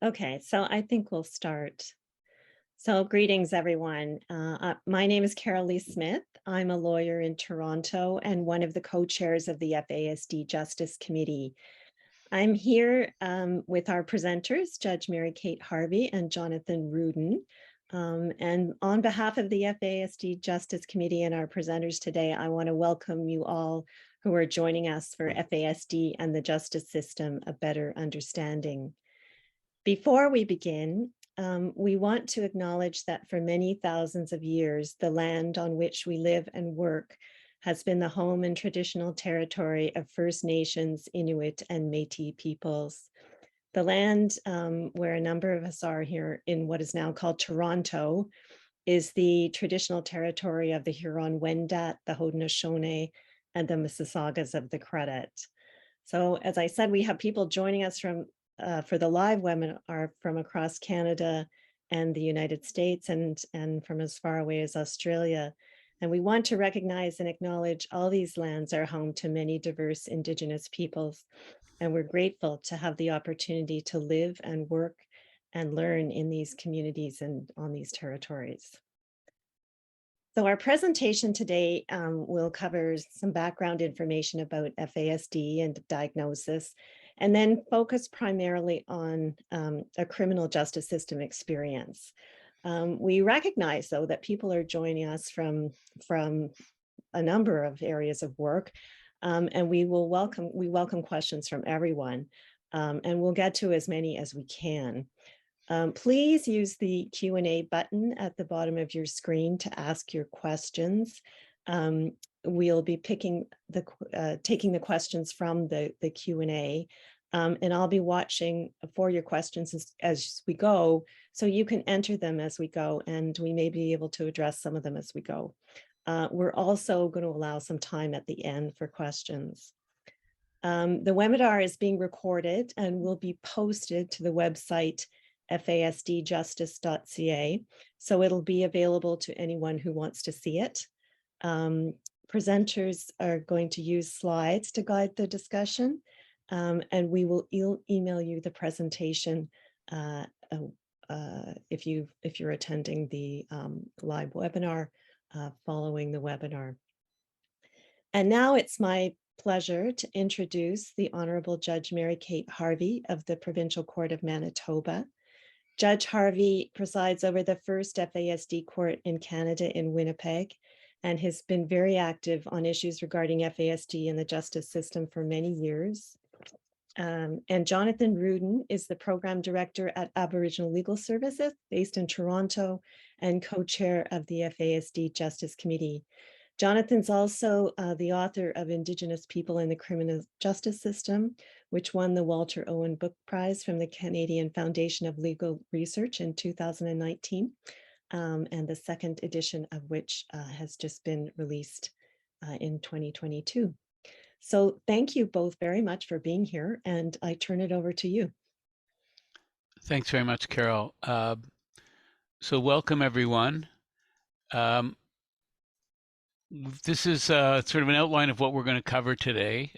Okay, so I think we'll start. So, greetings, everyone. My name is Carol Lee Smith. I'm a lawyer in Toronto and one of the co chairs of the FASD Justice Committee. I'm here with our presenters, Judge Mary Kate Harvey and Jonathan Rudin. And on behalf of the FASD Justice Committee and our presenters today, I want to welcome you all who are joining us for FASD and the Justice System, a Better Understanding. Before we begin, we want to acknowledge that for many thousands of years, the land on which we live and work has been the home and traditional territory of First Nations, Inuit, and Métis peoples. The land where a number of us are here in what is now called Toronto is the traditional territory of the Huron-Wendat, the Haudenosaunee, and the Mississaugas of the Credit. So as I said, we have people joining us for the live webinar from across Canada and the United States and from as far away as Australia. And we want to recognize and acknowledge all these lands are home to many diverse Indigenous peoples. And we're grateful to have the opportunity to live and work and learn in these communities and on these territories. So our presentation today will cover some background information about FASD and diagnosis, and then focus primarily on a criminal justice system experience. We recognize, though, that people are joining us from a number of areas of work, and we welcome questions from everyone, and we'll get to as many as we can. Please use the Q&A button at the bottom of your screen to ask your questions. We'll be taking the questions from the Q&A, and I'll be watching for your questions as we go, so you can enter them as we go, and we may be able to address some of them as we go. We're also going to allow some time at the end for questions. The webinar is being recorded and will be posted to the website fasdjustice.ca. So it'll be available to anyone who wants to see it. Presenters are going to use slides to guide the discussion, and we will email you the presentation if you're attending the live webinar following the webinar. And now it's my pleasure to introduce the Honorable Judge Mary Kate Harvey of the Provincial Court of Manitoba. Judge Harvey presides over the first FASD court in Canada in Winnipeg and has been very active on issues regarding FASD and the justice system for many years. And Jonathan Rudin is the program director at Aboriginal Legal Services based in Toronto and co-chair of the FASD Justice Committee. Jonathan's also the author of Indigenous People in the Criminal Justice System, which won the Walter Owen Book Prize from the Canadian Foundation of Legal Research in 2019, and the second edition of which has just been released in 2022. So thank you both very much for being here, and I turn it over to you. Thanks very much, Carol. So welcome, everyone. This is sort of an outline of what we're going to cover today.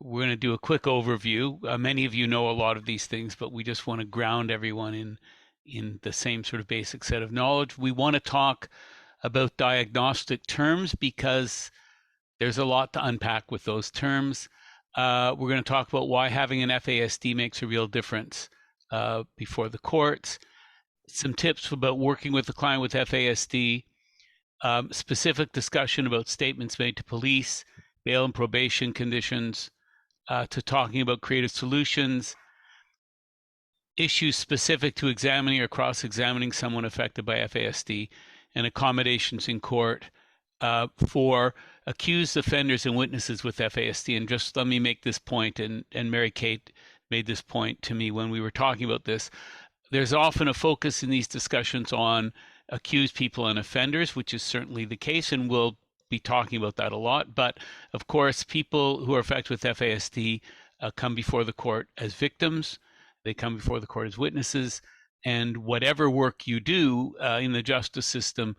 We're going to do a quick overview. Many of you know a lot of these things, but we just want to ground everyone in the same sort of basic set of knowledge. We want to talk about diagnostic terms because there's a lot to unpack with those terms. We're going to talk about why having an FASD makes a real difference before the courts, some tips about working with the client with FASD, specific discussion about statements made to police, bail and probation conditions, to talking about creative solutions, issues specific to examining or cross-examining someone affected by FASD, and accommodations in court for accused offenders and witnesses with FASD. And just let me make this point, and Mary Kate made this point to me when we were talking about this. There's often a focus in these discussions on accused people and offenders, which is certainly the case, and we'll be talking about that a lot. But of course, people who are affected with FASD come before the court as victims. They come before the court as witnesses. And whatever work you do in the justice system,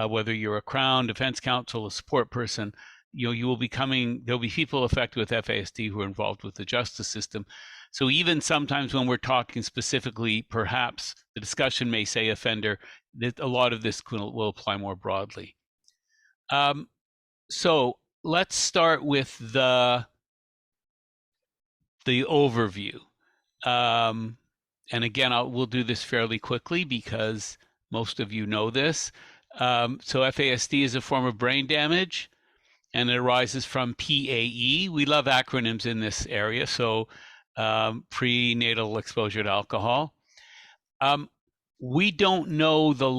whether you're a Crown, defense counsel, a support person, you will be there'll be people affected with FASD who are involved with the justice system. So even sometimes when we're talking specifically, perhaps the discussion may say offender, that a lot of this will apply more broadly. So let's start with the overview. And again, we'll do this fairly quickly because most of you know this. So FASD is a form of brain damage, and it arises from PAE. We love acronyms in this area, so prenatal exposure to alcohol. We don't know the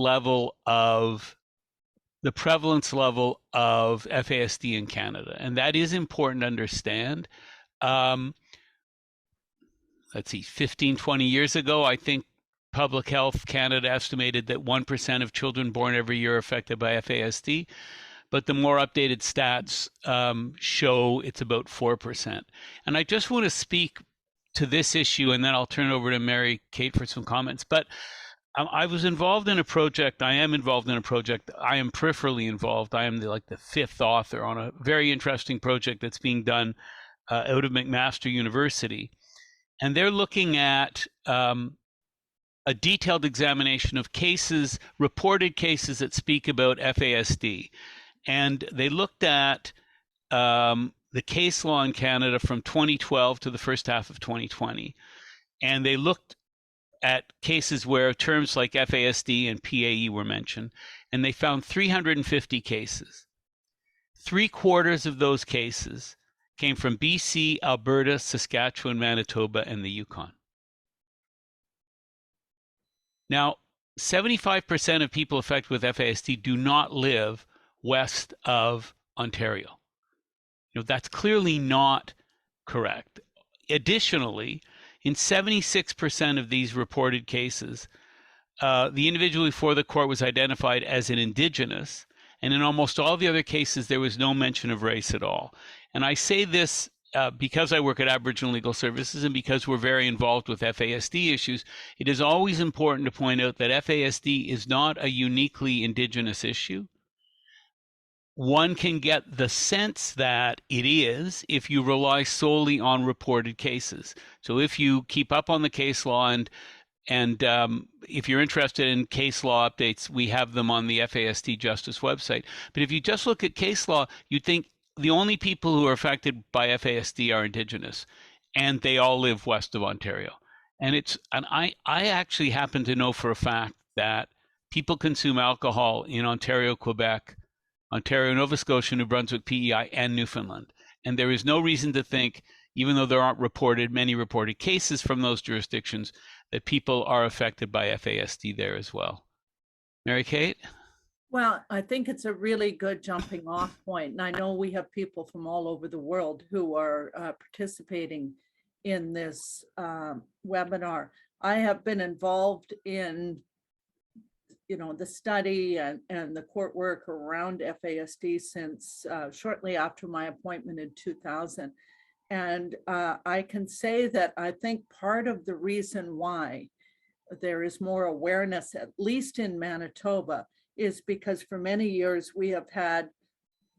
prevalence level of FASD in Canada, and that is important to understand. Let's see, 15, 20 years ago, I think Public Health Canada estimated that 1% of children born every year are affected by FASD, but the more updated stats show it's about 4%. And I just want to speak to this issue, and then I'll turn it over to Mary Kate for some comments. But I was involved in a project. I am involved in a project. I am peripherally involved. I am the fifth author on a very interesting project that's being done out of McMaster University. And they're looking at a detailed examination of cases, reported cases that speak about FASD. And they looked at the case law in Canada from 2012 to the first half of 2020. And they looked at cases where terms like FASD and PAE were mentioned, and they found 350 cases. 3/4 of those cases came from BC, Alberta, Saskatchewan, Manitoba, and the Yukon. Now, 75% of people affected with FASD do not live west of Ontario. That's clearly not correct. Additionally, in 76% of these reported cases, the individual before the court was identified as an Indigenous, and in almost all the other cases, there was no mention of race at all. And I say this because I work at Aboriginal Legal Services and because we're very involved with FASD issues. It is always important to point out that FASD is not a uniquely Indigenous issue. One can get the sense that it is if you rely solely on reported cases. So if you keep up on the case law and if you're interested in case law updates, we have them on the FASD Justice website. But if you just look at case law, you'd think the only people who are affected by FASD are Indigenous, and they all live west of Ontario. And I actually happen to know for a fact that people consume alcohol in Ontario, Quebec, Ontario, Nova Scotia, New Brunswick, PEI, and Newfoundland. And there is no reason to think, even though there aren't many reported cases from those jurisdictions, that people are affected by FASD there as well. Mary Kate? Well, I think it's a really good jumping off point. And I know we have people from all over the world who are participating in this webinar. I have been involved in the study and the court work around FASD since shortly after my appointment in 2000. And I can say that I think part of the reason why there is more awareness, at least in Manitoba, is because for many years we have had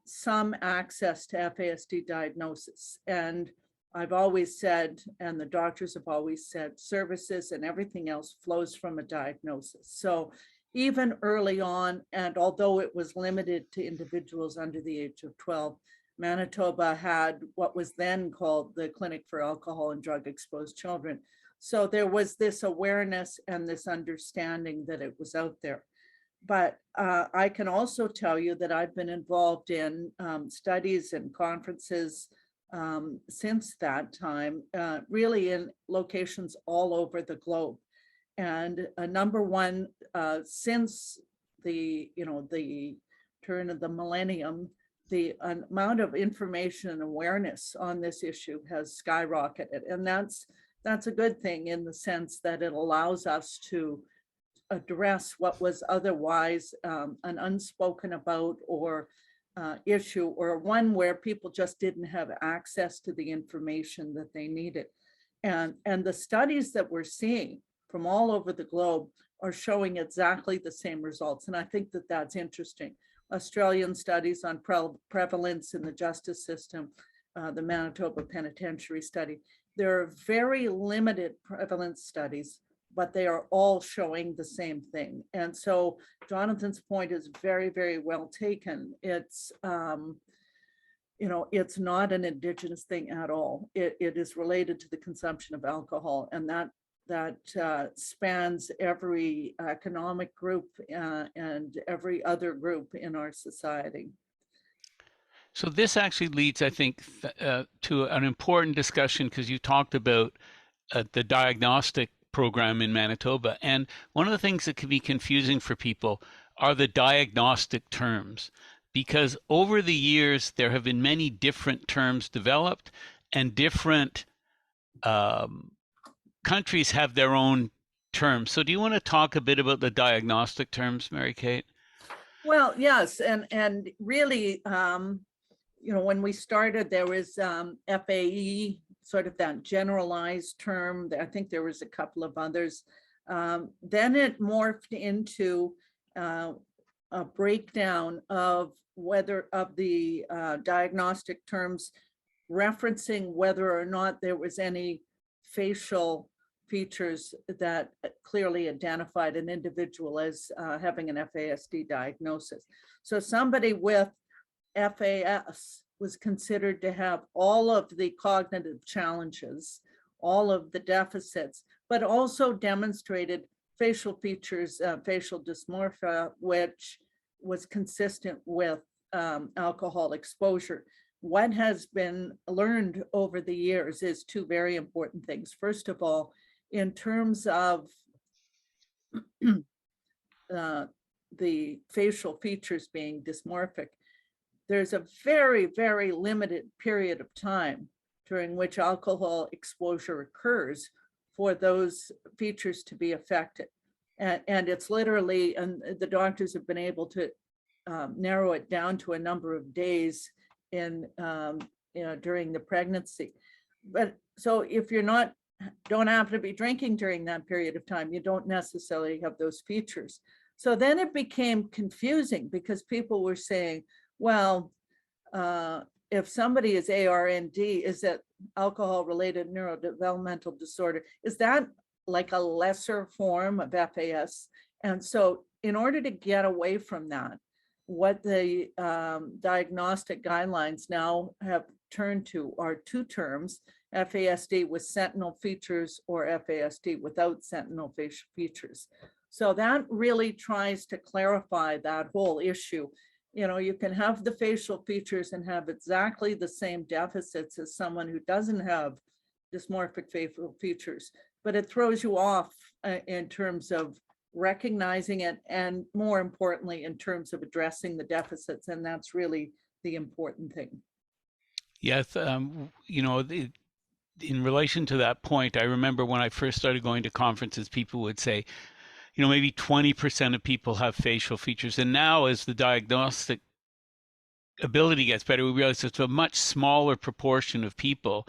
some access to FASD diagnosis. And I've always said, and the doctors have always said, services and everything else flows from a diagnosis. So even early on, and although it was limited to individuals under the age of 12, Manitoba had what was then called the Clinic for Alcohol and Drug Exposed Children. So there was this awareness and this understanding that it was out there. But I can also tell you that I've been involved in studies and conferences since that time, really in locations all over the globe. And number one, since the turn of the millennium, the amount of information and awareness on this issue has skyrocketed. And that's a good thing in the sense that it allows us to address what was otherwise an unspoken about or issue, or one where people just didn't have access to the information that they needed. And the studies that we're seeing from all over the globe are showing exactly the same results. And I think that that's interesting. Australian studies on prevalence in the justice system, the Manitoba Penitentiary Study, there are very limited prevalence studies, but they are all showing the same thing. And so Jonathan's point is very, very well taken. It's, it's not an indigenous thing at all. It is related to the consumption of alcohol, and that spans every economic group and every other group in our society. So this actually leads, I think, to an important discussion, because you talked about the diagnostic program in Manitoba. And one of the things that can be confusing for people are the diagnostic terms, because over the years, there have been many different terms developed, and different countries have their own terms. So do you want to talk a bit about the diagnostic terms, Mary Kate? Well, yes. And really, when we started, there was FAE, sort of that generalized term. I think there was a couple of others. Then it morphed into a breakdown of the diagnostic terms, referencing whether or not there was any facial features that clearly identified an individual as having an FASD diagnosis. So somebody with FAS was considered to have all of the cognitive challenges, all of the deficits, but also demonstrated facial features, facial dysmorphia, which was consistent with alcohol exposure. What has been learned over the years is two very important things. First of all, in terms of the facial features being dysmorphic, there's a very, very limited period of time during which alcohol exposure occurs for those features to be affected. And it's literally, and the doctors have been able to narrow it down to a number of days in during the pregnancy. But so if you're don't happen to be drinking during that period of time, you don't necessarily have those features. So then it became confusing, because people were saying, well, if somebody is ARND, is that alcohol-related neurodevelopmental disorder? Is that like a lesser form of FAS? And so in order to get away from that, what the diagnostic guidelines now have turned to are two terms: FASD with sentinel features, or FASD without sentinel facial features. So that really tries to clarify that whole issue. You can have the facial features and have exactly the same deficits as someone who doesn't have dysmorphic facial features, but it throws you off in terms of recognizing it, and more importantly, in terms of addressing the deficits. And that's really the important thing. Yes, in relation to that point, I remember when I first started going to conferences, people would say, maybe 20% of people have facial features. And now, as the diagnostic ability gets better, we realize it's a much smaller proportion of people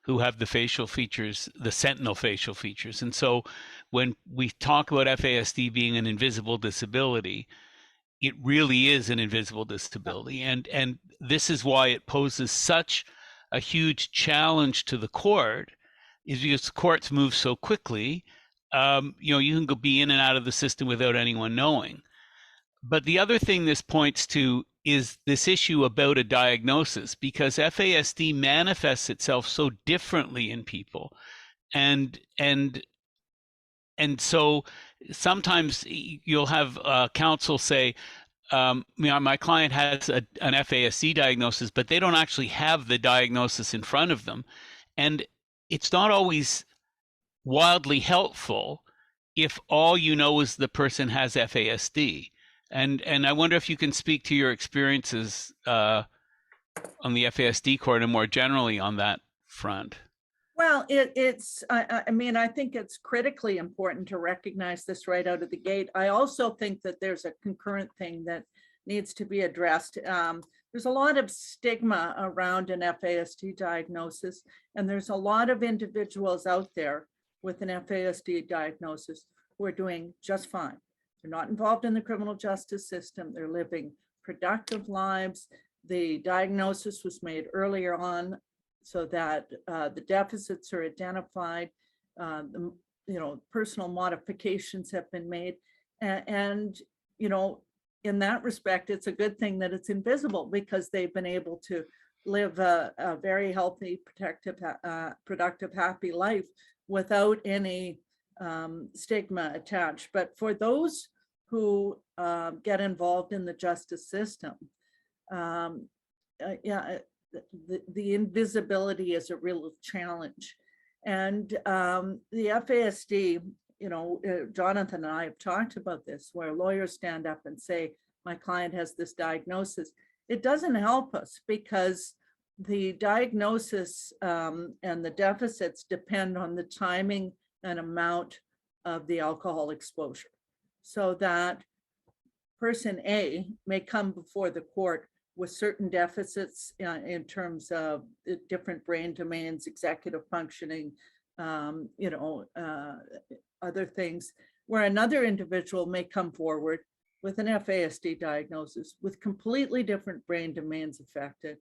who have the facial features, the sentinel facial features. And so when we talk about FASD being an invisible disability, it really is an invisible disability. And this is why it poses such a huge challenge to the court, is because the courts move so quickly. You can go be in and out of the system without anyone knowing. But the other thing this points to is this issue about a diagnosis, because FASD manifests itself so differently in people. And so sometimes you'll have counsel say, my client has an FASD diagnosis, but they don't actually have the diagnosis in front of them. And it's not always wildly helpful if all you know is the person has FASD. And I wonder if you can speak to your experiences on the FASD court and more generally on that front. Well, I think it's critically important to recognize this right out of the gate. I also think that there's a concurrent thing that needs to be addressed. There's a lot of stigma around an FASD diagnosis, and there's a lot of individuals out there with an FASD diagnosis who are doing just fine. They're not involved in the criminal justice system. They're living productive lives. The diagnosis was made earlier on so that the deficits are identified, personal modifications have been made. And, in that respect, it's a good thing that it's invisible, because they've been able to live a very healthy, productive, happy life without any stigma attached. But for those who get involved in the justice system, the invisibility is a real challenge. And the FASD, Jonathan and I have talked about this, where lawyers stand up and say, my client has this diagnosis. It doesn't help us, because the diagnosis and the deficits depend on the timing and amount of the alcohol exposure. So that person A may come before the court with certain deficits in terms of different brain domains, executive functioning, other things, where another individual may come forward with an FASD diagnosis with completely different brain domains affected,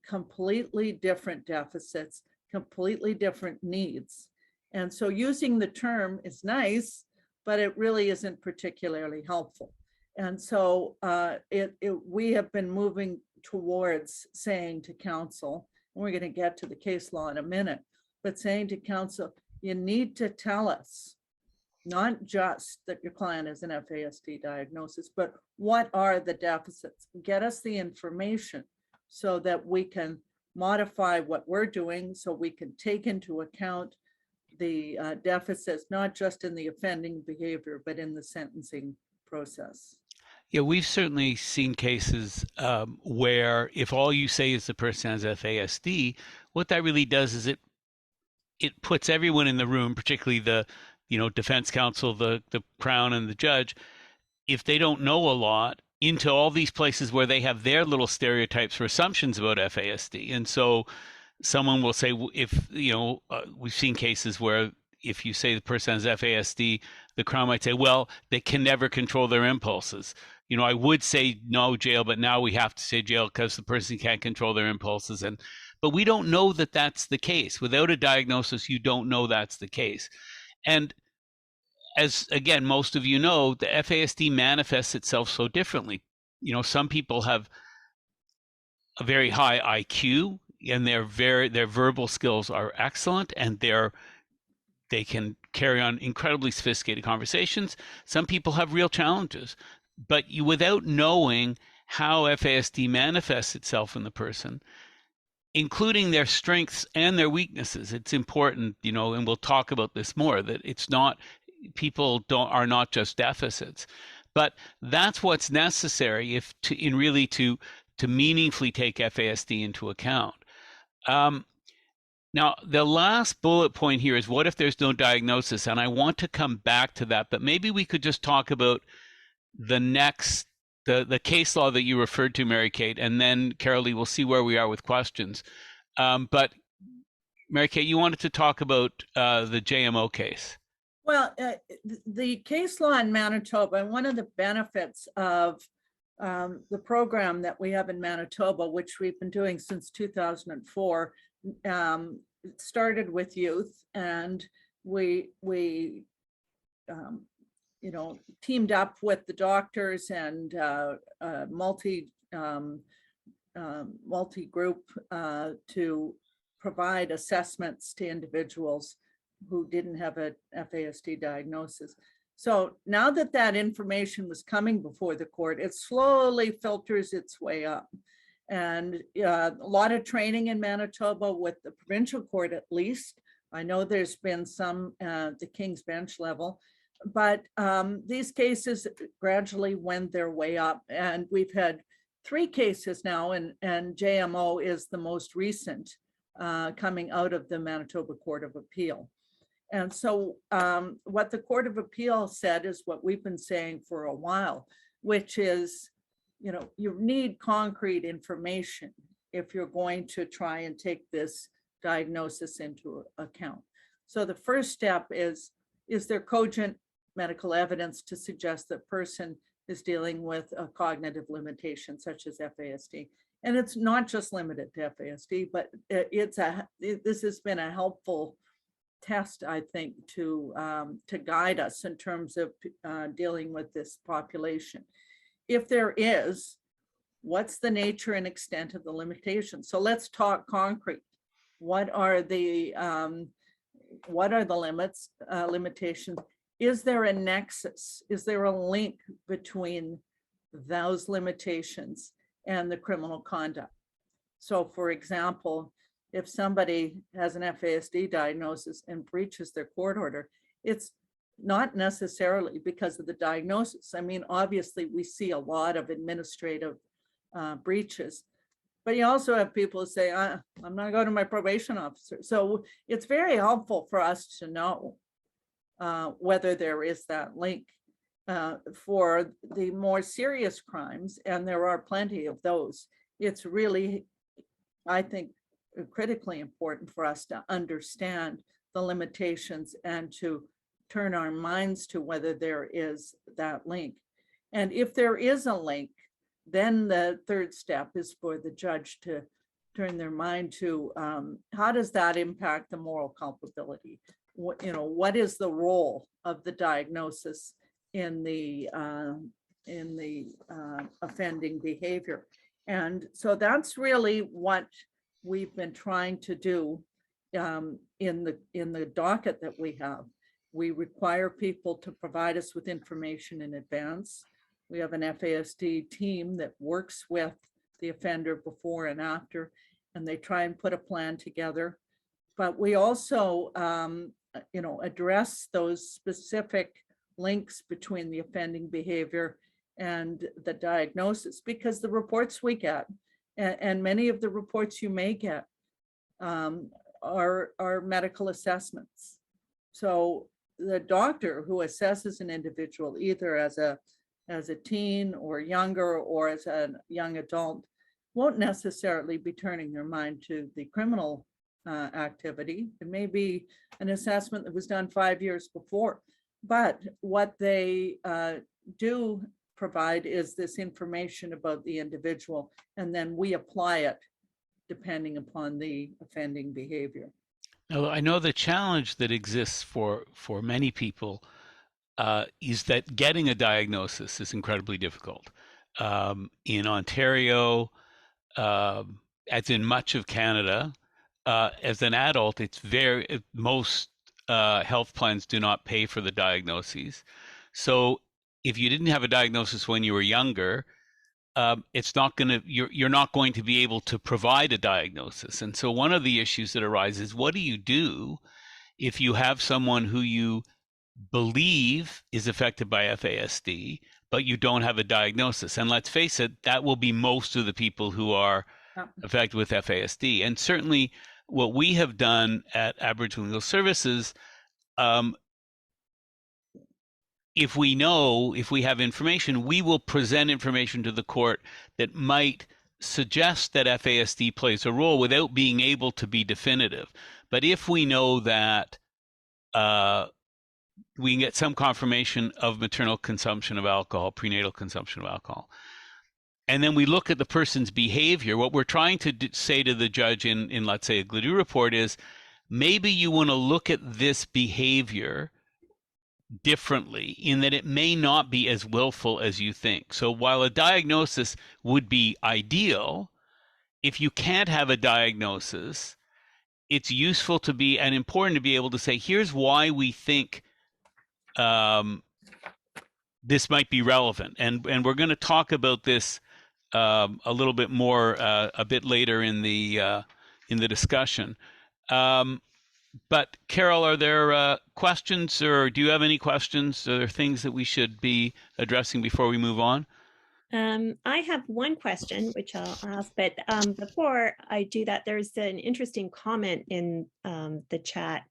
completely different deficits, completely different needs. And so using the term is nice, but it really isn't particularly helpful. And so we have been moving towards saying to counsel, and we're going to get to the case law in a minute, but saying to counsel, you need to tell us not just that your client has an FASD diagnosis, but what are the deficits? Get us the information so that we can modify what we're doing, so we can take into account the deficits, not just in the offending behavior, but in the sentencing process. Yeah, we've certainly seen cases where if all you say is the person has FASD, what that really does is it puts everyone in the room, particularly the defense counsel, the Crown, and the judge, if they don't know a lot, into all these places where they have their little stereotypes or assumptions about FASD. And so someone will say, if we've seen cases where if you say the person has FASD, the Crown might say, well, they can never control their impulses. I would say no jail, but now we have to say jail because the person can't control their impulses. But we don't know that that's the case. Without a diagnosis, you don't know that's the case. And as, again, most of you know, the FASD manifests itself so differently. Some people have a very high IQ, and their verbal skills are excellent, and they can carry on incredibly sophisticated conversations. Some people have real challenges, but without knowing how FASD manifests itself in the person, including their strengths and their weaknesses, it's important, and we'll talk about this more, that it's not, people are not just deficits, but that's what's necessary to meaningfully take FASD into account. Now, the last bullet point here is, what if there's no diagnosis? And I want to come back to that, but maybe we could just talk about the case law that you referred to, Mary Kate, and then Carol Lee, we'll see where we are with questions. But Mary Kate, you wanted to talk about the JMO case. Well, the case law in Manitoba, and one of the benefits of the program that we have in Manitoba, which we've been doing since 2004, it started with youth, and we teamed up with the doctors and multi-group to provide assessments to individuals who didn't have a FASD diagnosis. So now that information was coming before the court, it slowly filters its way up. And a lot of training in Manitoba with the provincial court, at least. I know there's been some at the King's Bench level, but these cases gradually wend their way up. And we've had 3 cases now, and JMO is the most recent coming out of the Manitoba Court of Appeal. And so what the Court of Appeal said is what we've been saying for a while, which is, you need concrete information if you're going to try and take this diagnosis into account. So the first step is there cogent medical evidence to suggest that person is dealing with a cognitive limitation such as FASD? And it's not just limited to FASD, but this has been a helpful test, I think, to guide us in terms of dealing with this population. If there is, what's the nature and extent of the limitations? So let's talk concrete. What are the limitations? Is there a nexus? Is there a link between those limitations and the criminal conduct? So for example, if somebody has an FASD diagnosis and breaches their court order, it's not necessarily because of the diagnosis. I mean, obviously we see a lot of administrative breaches, but you also have people who say, I'm not going to my probation officer. So it's very helpful for us to know whether there is that link. For the more serious crimes, and there are plenty of those, it's really, I think, critically important for us to understand the limitations and to turn our minds to whether there is that link. And if there is a link, then the third step is for the judge to turn their mind to how does that impact the moral culpability? What is the role of the diagnosis in the offending behavior? And so that's really what we've been trying to do in the docket that we have. We require people to provide us with information in advance. We have an FASD team that works with the offender before and after, and they try and put a plan together. But we also, address those specific links between the offending behavior and the diagnosis, because the reports we get, and many of the reports you may get, are medical assessments. So the doctor who assesses an individual, either as a teen or younger or as a young adult, won't necessarily be turning their mind to the criminal activity. It may be an assessment that was done 5 years before, but what they do provide is this information about the individual, and then we apply it depending upon the offending behavior. Now, I know the challenge that exists for many people is that getting a diagnosis is incredibly difficult. In Ontario, as in much of Canada, as an adult, most health plans do not pay for the diagnoses. So if you didn't have a diagnosis when you were younger, you're not going to be able to provide a diagnosis. And so one of the issues that arises, what do you do if you have someone who you believe is affected by FASD, but you don't have a diagnosis? And let's face it, that will be most of the people who are affected with FASD. And certainly what we have done at Aboriginal Legal Services, if we have information, we will present information to the court that might suggest that FASD plays a role without being able to be definitive. But if we know that we can get some confirmation of maternal consumption of alcohol, prenatal consumption of alcohol, and then we look at the person's behavior, what we're trying to say to the judge in let's say, a GLADU report is, maybe you want to look at this behavior differently in that it may not be as willful as you think. So while a diagnosis would be ideal, if you can't have a diagnosis, it's useful to be and important to be able to say, here's why we think this might be relevant. And we're going to talk about this a little bit more a bit later in the discussion. But Carol, are there questions, or do you have any questions? Are there things that we should be addressing before we move on? I have one question, which I'll ask, but before I do that, there's an interesting comment in the chat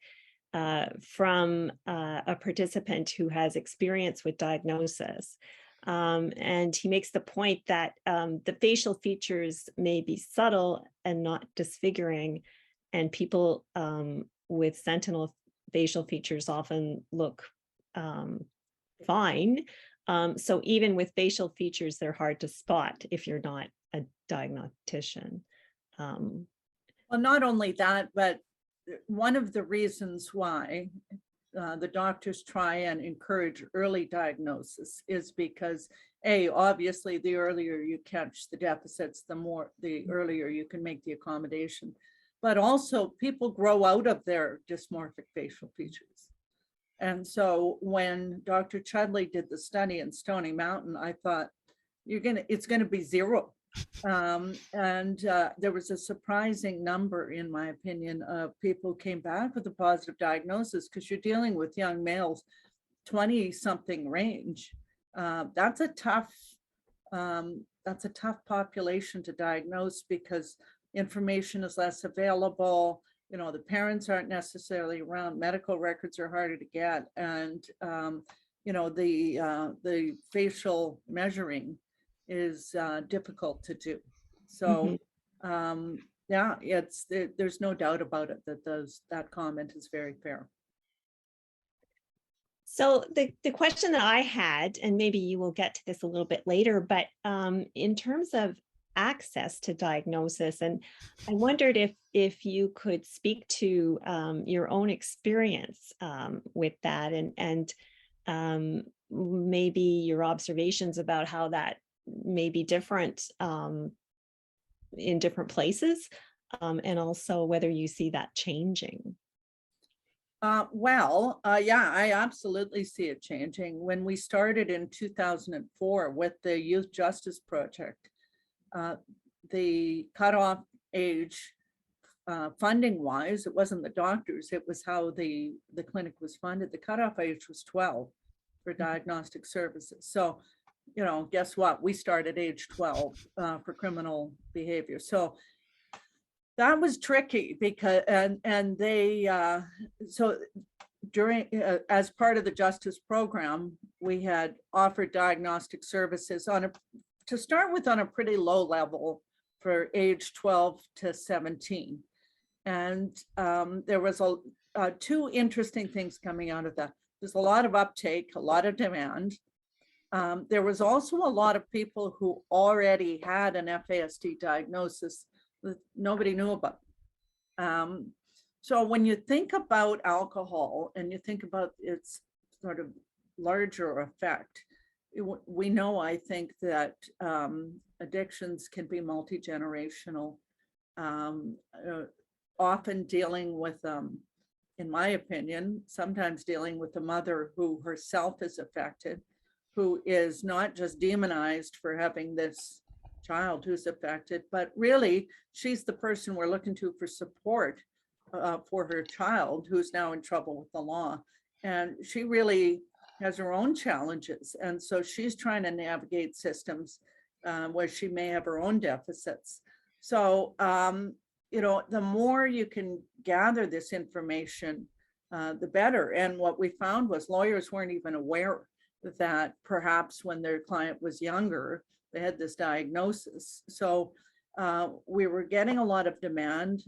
from a participant who has experience with diagnosis. And he makes the point that the facial features may be subtle and not disfiguring, and people with sentinel facial features often look fine. So even with facial features, they're hard to spot if you're not a diagnostician. Well, not only that, but one of the reasons why the doctors try and encourage early diagnosis is because obviously the earlier you catch the deficits, the earlier you can make the accommodation. But also people grow out of their dysmorphic facial features. And so when Dr. Chudley did the study in Stony Mountain, I thought it's gonna be zero. There was a surprising number, in my opinion, of people who came back with a positive diagnosis, because you're dealing with young males, 20-something range. That's a tough population to diagnose, because information is less available. You know, the parents aren't necessarily around. Medical records are harder to get, and you know, the facial measuring is difficult to do. So yeah, there's no doubt about it that that comment is very fair. So the question that I had, and maybe you will get to this a little bit later, but in terms of access to diagnosis, and I wondered if you could speak to your own experience with that, and maybe your observations about how that may be different in different places, and also whether you see that changing. Yeah, I absolutely see it changing. When we started in 2004 with the Youth Justice Project, the cutoff age, funding wise, it wasn't the doctors, it was how the clinic was funded. The cutoff age was 12 for diagnostic services. So, you know, guess what? We started age 12 for criminal behavior. So that was tricky, because so during as part of the justice program, we had offered diagnostic services to start with on a pretty low level for age 12 to 17. And there was two interesting things coming out of that. There's a lot of uptake, a lot of demand. There was also a lot of people who already had an FASD diagnosis that nobody knew about. So when you think about alcohol and you think about its sort of larger effect, we know, I think, that addictions can be multi-generational, often dealing with, in my opinion, sometimes dealing with a mother who herself is affected, who is not just demonized for having this child who's affected, but really she's the person we're looking to for support for her child who's now in trouble with the law. And she really has her own challenges. And so she's trying to navigate systems where she may have her own deficits. So, you know, the more you can gather this information, the better. And what we found was lawyers weren't even aware that perhaps when their client was younger, they had this diagnosis. So we were getting a lot of demand.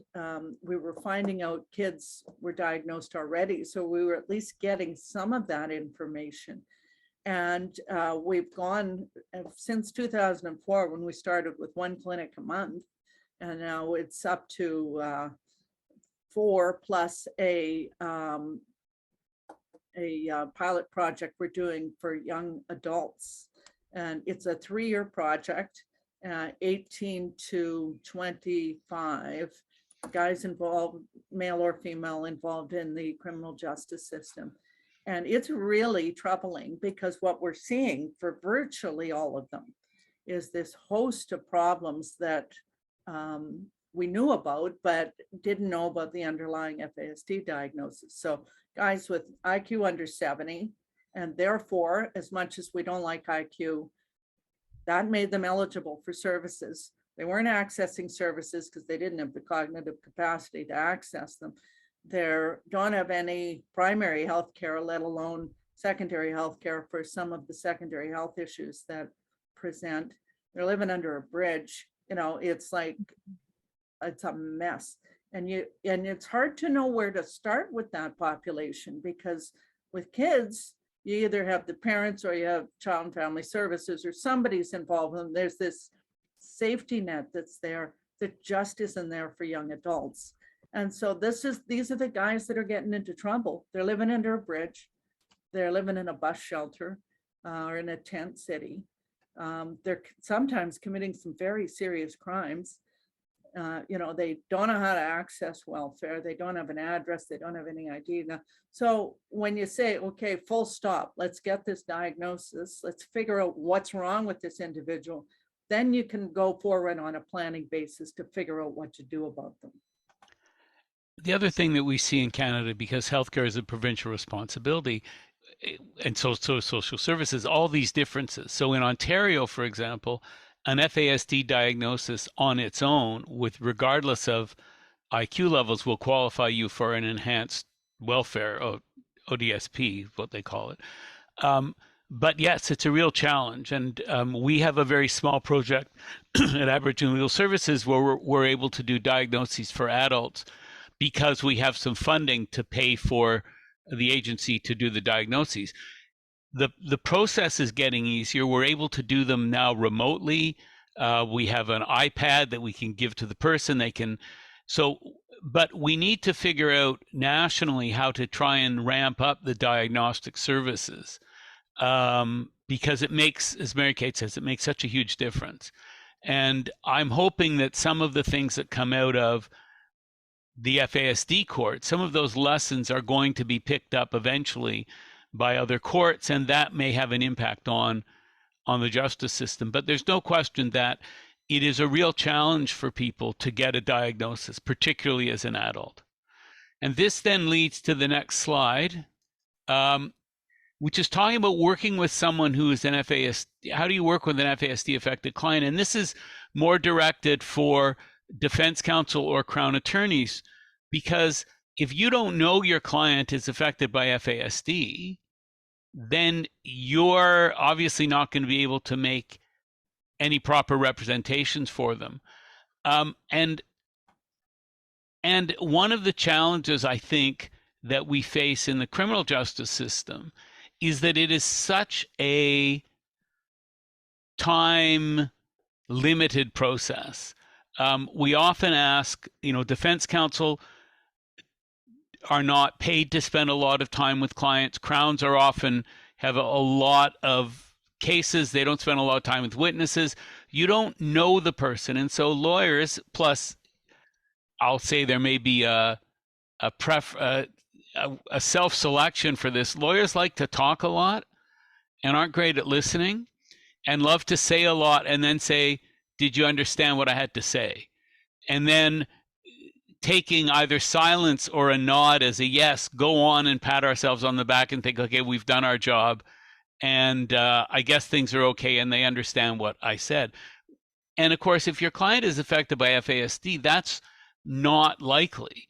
We were finding out kids were diagnosed already. So we were at least getting some of that information. And we've gone since 2004, when we started with one clinic a month, and now it's up to 4 plus a pilot project we're doing for young adults. And it's a 3-year project, 18 to 25 guys involved, male or female, involved in the criminal justice system. And it's really troubling, because what we're seeing for virtually all of them is this host of problems that we knew about, but didn't know about the underlying FASD diagnosis. So guys with IQ under 70, and therefore, as much as we don't like IQ, that made them eligible for services. They weren't accessing services because they didn't have the cognitive capacity to access them. They don't have any primary health care, let alone secondary health care for some of the secondary health issues that present. They're living under a bridge. You know, it's like, it's a mess. And it's hard to know where to start with that population, because with kids, you either have the parents or you have child and family services or somebody's involved, and there's this safety net that's there that just isn't there for young adults. And so these are the guys that are getting into trouble. They're living under a bridge. They're living in a bus shelter or in a tent city. They're sometimes committing some very serious crimes. They don't know how to access welfare. They don't have an address. They don't have any ID. Now, so when you say, okay, full stop, let's get this diagnosis, let's figure out what's wrong with this individual, then you can go forward on a planning basis to figure out what to do about them. The other thing that we see in Canada, because healthcare is a provincial responsibility, and so social services, all these differences. So in Ontario, for example, an FASD diagnosis on its own, with regardless of IQ levels, will qualify you for an enhanced welfare, or ODSP, what they call it. But yes, it's a real challenge. And we have a very small project at Aboriginal Legal Services where we're able to do diagnoses for adults because we have some funding to pay for the agency to do the diagnoses. The process is getting easier. We're able to do them now remotely. We have an iPad that we can give to the person. They can, but we need to figure out nationally how to try and ramp up the diagnostic services, because it makes, as Mary Kate says, it makes such a huge difference. And I'm hoping that some of the things that come out of the FASD court, some of those lessons are going to be picked up eventually by other courts, and that may have an impact on the justice system. But there's no question that it is a real challenge for people to get a diagnosis, particularly as an adult. And this then leads to the next slide, which is talking about working with someone who is an FASD. How do you work with an FASD affected client? And this is more directed for defense counsel or Crown attorneys, because if you don't know your client is affected by FASD, then you're obviously not going to be able to make any proper representations for them. And one of the challenges I think that we face in the criminal justice system is that it is such a time limited process. We often ask, defense counsel are not paid to spend a lot of time with clients. Crowns are often have a lot of cases. They don't spend a lot of time with witnesses. You don't know the person. And so lawyers, plus I'll say there may be a self-selection for this. Lawyers like to talk a lot and aren't great at listening, and love to say a lot and then say, did you understand what I had to say? And then taking either silence or a nod as a yes, go on and pat ourselves on the back and think, okay, we've done our job, and I guess things are okay, and they understand what I said. And of course, if your client is affected by FASD, that's not likely.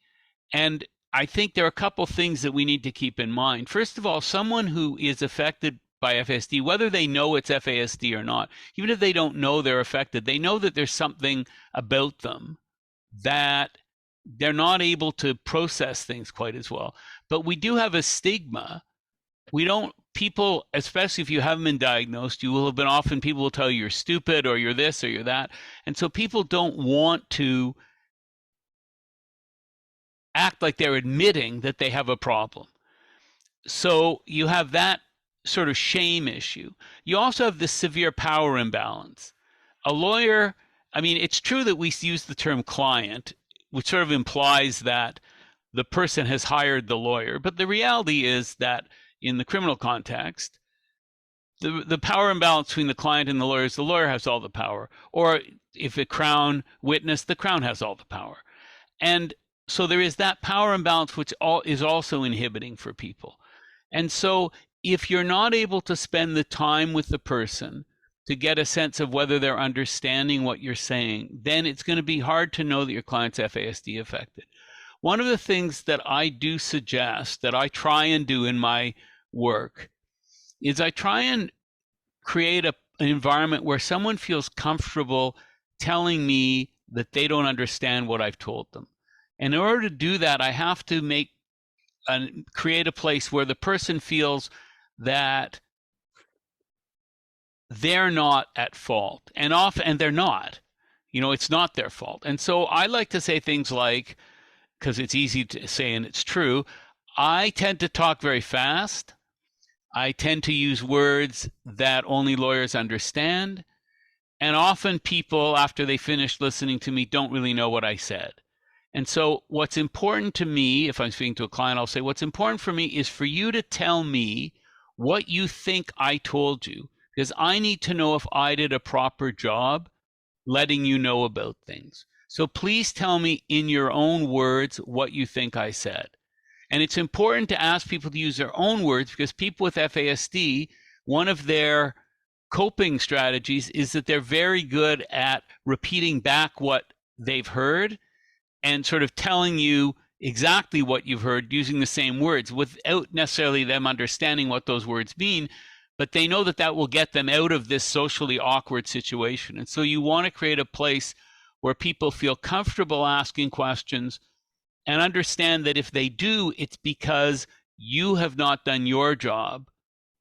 And I think there are a couple things that we need to keep in mind. First of all, someone who is affected by FASD, whether they know it's FASD or not, even if they don't know they're affected, they know that there's something about them that they're not able to process things quite as well. But we do have a stigma. People, especially if you haven't been diagnosed, you will have been often, people will tell you you're stupid or you're this or you're that. And so people don't want to act like they're admitting that they have a problem. So you have that sort of shame issue. You also have this severe power imbalance. A lawyer, it's true that we use the term client, which sort of implies that the person has hired the lawyer. But the reality is that in the criminal context, the power imbalance between the client and the lawyer has all the power. Or if a Crown witness, the Crown has all the power. And so there is that power imbalance, which is also inhibiting for people. And so if you're not able to spend the time with the person to get a sense of whether they're understanding what you're saying, then it's going to be hard to know that your client's FASD affected. One of the things that I do suggest, that I try and do in my work, is I try and create an environment where someone feels comfortable telling me that they don't understand what I've told them. And in order to do that, I have to create a place where the person feels that they're not at fault. And they're not. It's not their fault. And so I like to say things like, because it's easy to say and it's true, I tend to talk very fast. I tend to use words that only lawyers understand. And often people, after they finish listening to me, don't really know what I said. And so what's important to me, if I'm speaking to a client, I'll say, what's important for me is for you to tell me what you think I told you, because I need to know if I did a proper job letting you know about things. So please tell me in your own words what you think I said. And it's important to ask people to use their own words, because people with FASD, one of their coping strategies is that they're very good at repeating back what they've heard and sort of telling you exactly what you've heard using the same words without necessarily them understanding what those words mean. But they know that that will get them out of this socially awkward situation. And so you want to create a place where people feel comfortable asking questions and understand that if they do, it's because you have not done your job,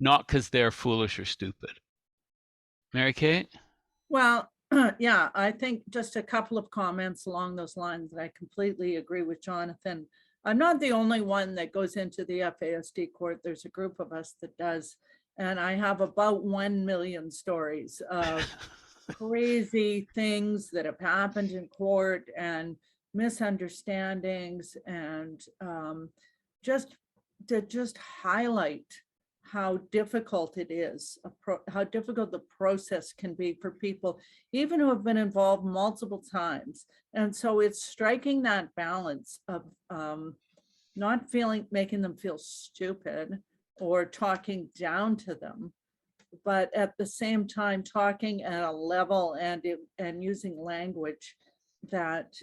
not because they're foolish or stupid. Mary Kate? Well, yeah, I think just a couple of comments along those lines that I completely agree with Jonathan. I'm not the only one that goes into the FASD court. There's a group of us that does. And I have about 1 million stories of crazy things that have happened in court and misunderstandings, and just to highlight how difficult it is, how difficult the process can be for people, even who have been involved multiple times. And so it's striking that balance of not making them feel stupid or talking down to them, but at the same time talking at a level and using language that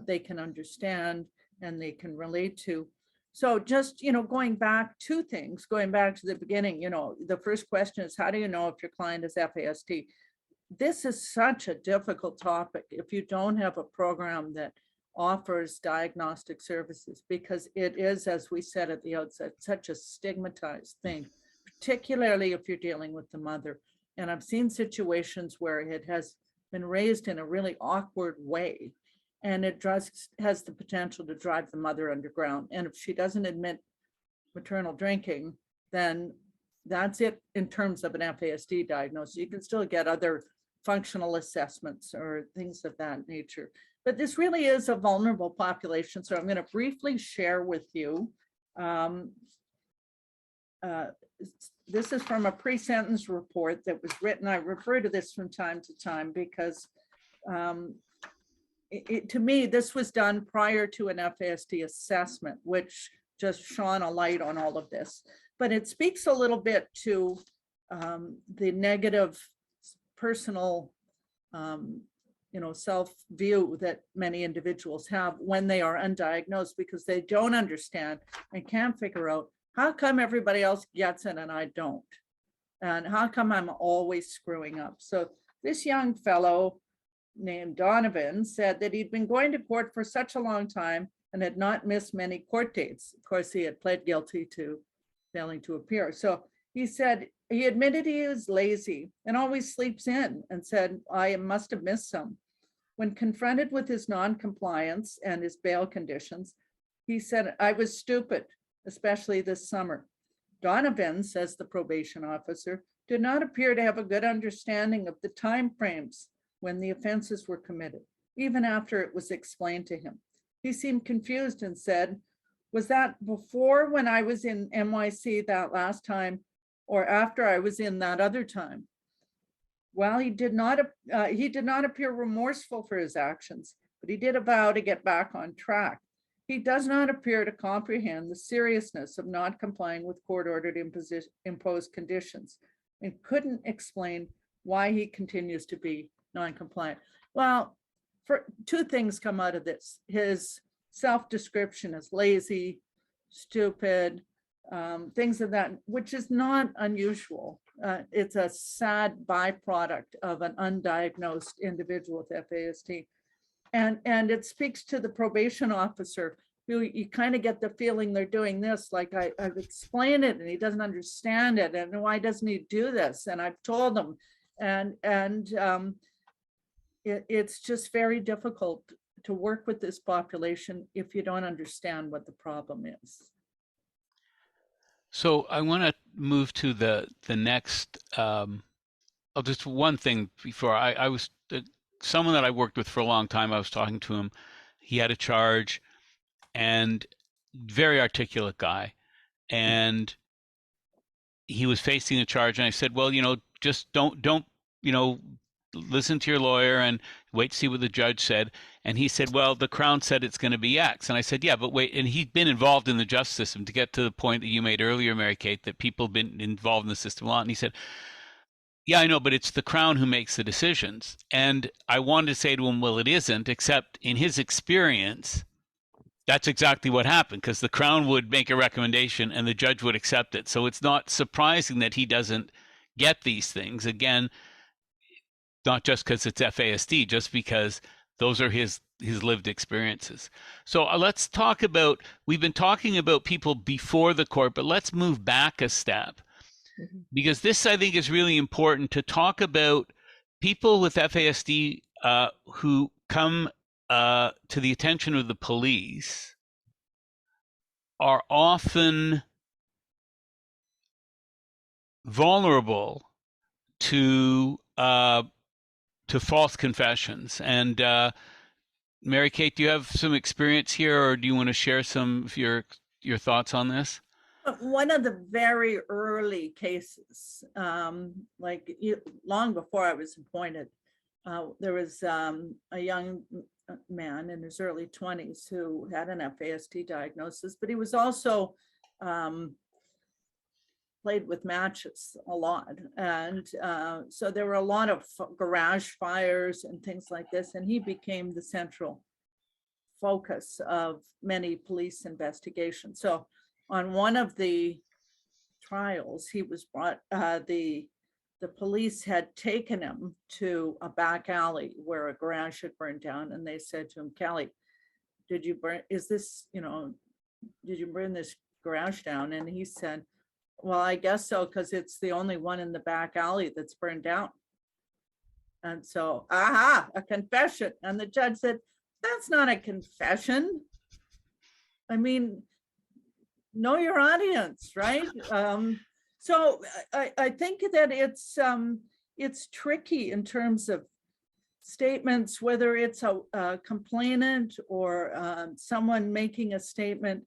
they can understand and they can relate to. So just, going back to the beginning, the first question is, how do you know if your client is FASD? This is such a difficult topic if you don't have a program that offers diagnostic services, because it is, as we said at the outset, such a stigmatized thing, particularly if you're dealing with the mother. And I've seen situations where it has been raised in a really awkward way, and it just has the potential to drive the mother underground. And if she doesn't admit maternal drinking, then that's it in terms of an FASD diagnosis. You can still get other functional assessments or things of that nature. But this really is a vulnerable population. So I'm going to briefly share with you. This is from a pre-sentence report that was written. I refer to this from time to time because to me, this was done prior to an FASD assessment, which just shone a light on all of this. But it speaks a little bit to the negative personal self-view that many individuals have when they are undiagnosed, because they don't understand and can't figure out, how come everybody else gets it and I don't? And how come I'm always screwing up? So this young fellow named Donovan said that he'd been going to court for such a long time and had not missed many court dates. Of course, he had pled guilty to failing to appear. So he said he admitted he was lazy and always sleeps in, and said, I must have missed some. When confronted with his non-compliance and his bail conditions, he said, I was stupid, especially this summer. Donovan, says the probation officer, did not appear to have a good understanding of the time frames when the offenses were committed, even after it was explained to him. He seemed confused and said, was that before when I was in NYC that last time, or after I was in that other time? While he did not appear remorseful for his actions, but he did avow to get back on track. He does not appear to comprehend the seriousness of not complying with court-ordered imposed conditions, and couldn't explain why he continues to be non-compliant. Well, for two things come out of this. His self-description as lazy, stupid, things of that, which is not unusual. It's a sad byproduct of an undiagnosed individual with FASD. And it speaks to the probation officer, who you kind of get the feeling they're doing this, like I've explained it and he doesn't understand it, and why doesn't he do this? And I've told him, And it's just very difficult to work with this population if you don't understand what the problem is. So I want to move to the next. Just one thing before I was someone that I worked with for a long time. I was talking to him. He had a charge, and very articulate guy, and he was facing a charge. And I said, well, just don't listen to your lawyer and wait to see what the judge said. And he said, well, the Crown said it's going to be X. And I said, yeah, but wait. And he'd been involved in the justice system, to get to the point that you made earlier, Mary Kate, that people have been involved in the system a lot. And he said, yeah, I know, but it's the Crown who makes the decisions. And I wanted to say to him, well, it isn't, except in his experience, that's exactly what happened, because the Crown would make a recommendation and the judge would accept it. So it's not surprising that he doesn't get these things. Again, not just because it's FASD, just because those are his lived experiences. So let's talk about, we've been talking about people before the court, but let's move back a step. Because this, I think, is really important to talk about people with FASD who come to the attention of the police are often vulnerable to false confessions. And Mary Kate, do you have some experience here, or do you want to share some of your thoughts on this? One of the very early cases, long before I was appointed, there was a young man in his early 20s who had an FASD diagnosis, but he was also played with matches a lot. And so there were a lot of garage fires and things like this, and he became the central focus of many police investigations. So on one of the trials, he was brought, the police had taken him to a back alley where a garage had burned down. And they said to him, Kelly, did you burn this garage down? And he said, well, I guess so, because it's the only one in the back alley that's burned down. And so, a confession. And the judge said, that's not a confession. I mean, know your audience, right? So I think that it's tricky in terms of statements, whether it's a complainant or someone making a statement.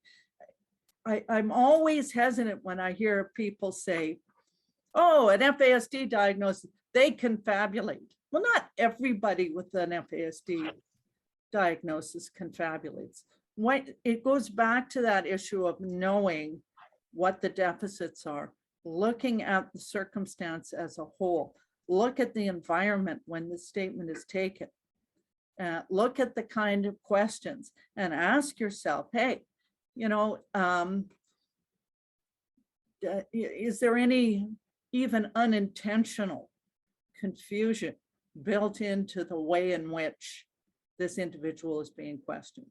I'm always hesitant when I hear people say, oh, an FASD diagnosis, they confabulate. Well, not everybody with an FASD diagnosis confabulates. It goes back to that issue of knowing what the deficits are, looking at the circumstance as a whole, look at the environment when the statement is taken, look at the kind of questions and ask yourself, hey, is there any even unintentional confusion built into the way in which this individual is being questioned?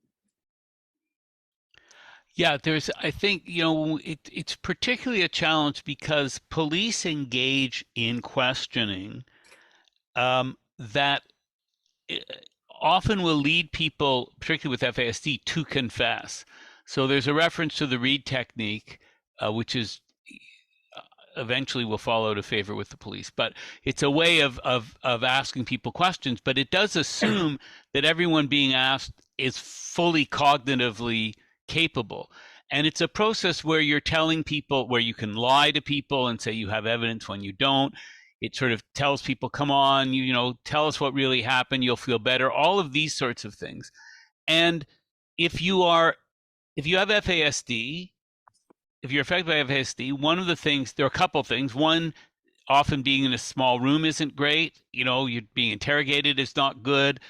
Yeah, I think, it's particularly a challenge because police engage in questioning that often will lead people, particularly with FASD, to confess. So there's a reference to the Reid technique, which is eventually will fall out of favor with the police. But it's a way of asking people questions, but it does assume that everyone being asked is fully cognitively capable. And it's a process where you're telling people, where you can lie to people and say you have evidence when you don't. It sort of tells people, come on, tell us what really happened, you'll feel better, all of these sorts of things. And if you have FASD, if you're affected by FASD, one of the things, there are a couple of things. One, often being in a small room isn't great. You're being interrogated is not good.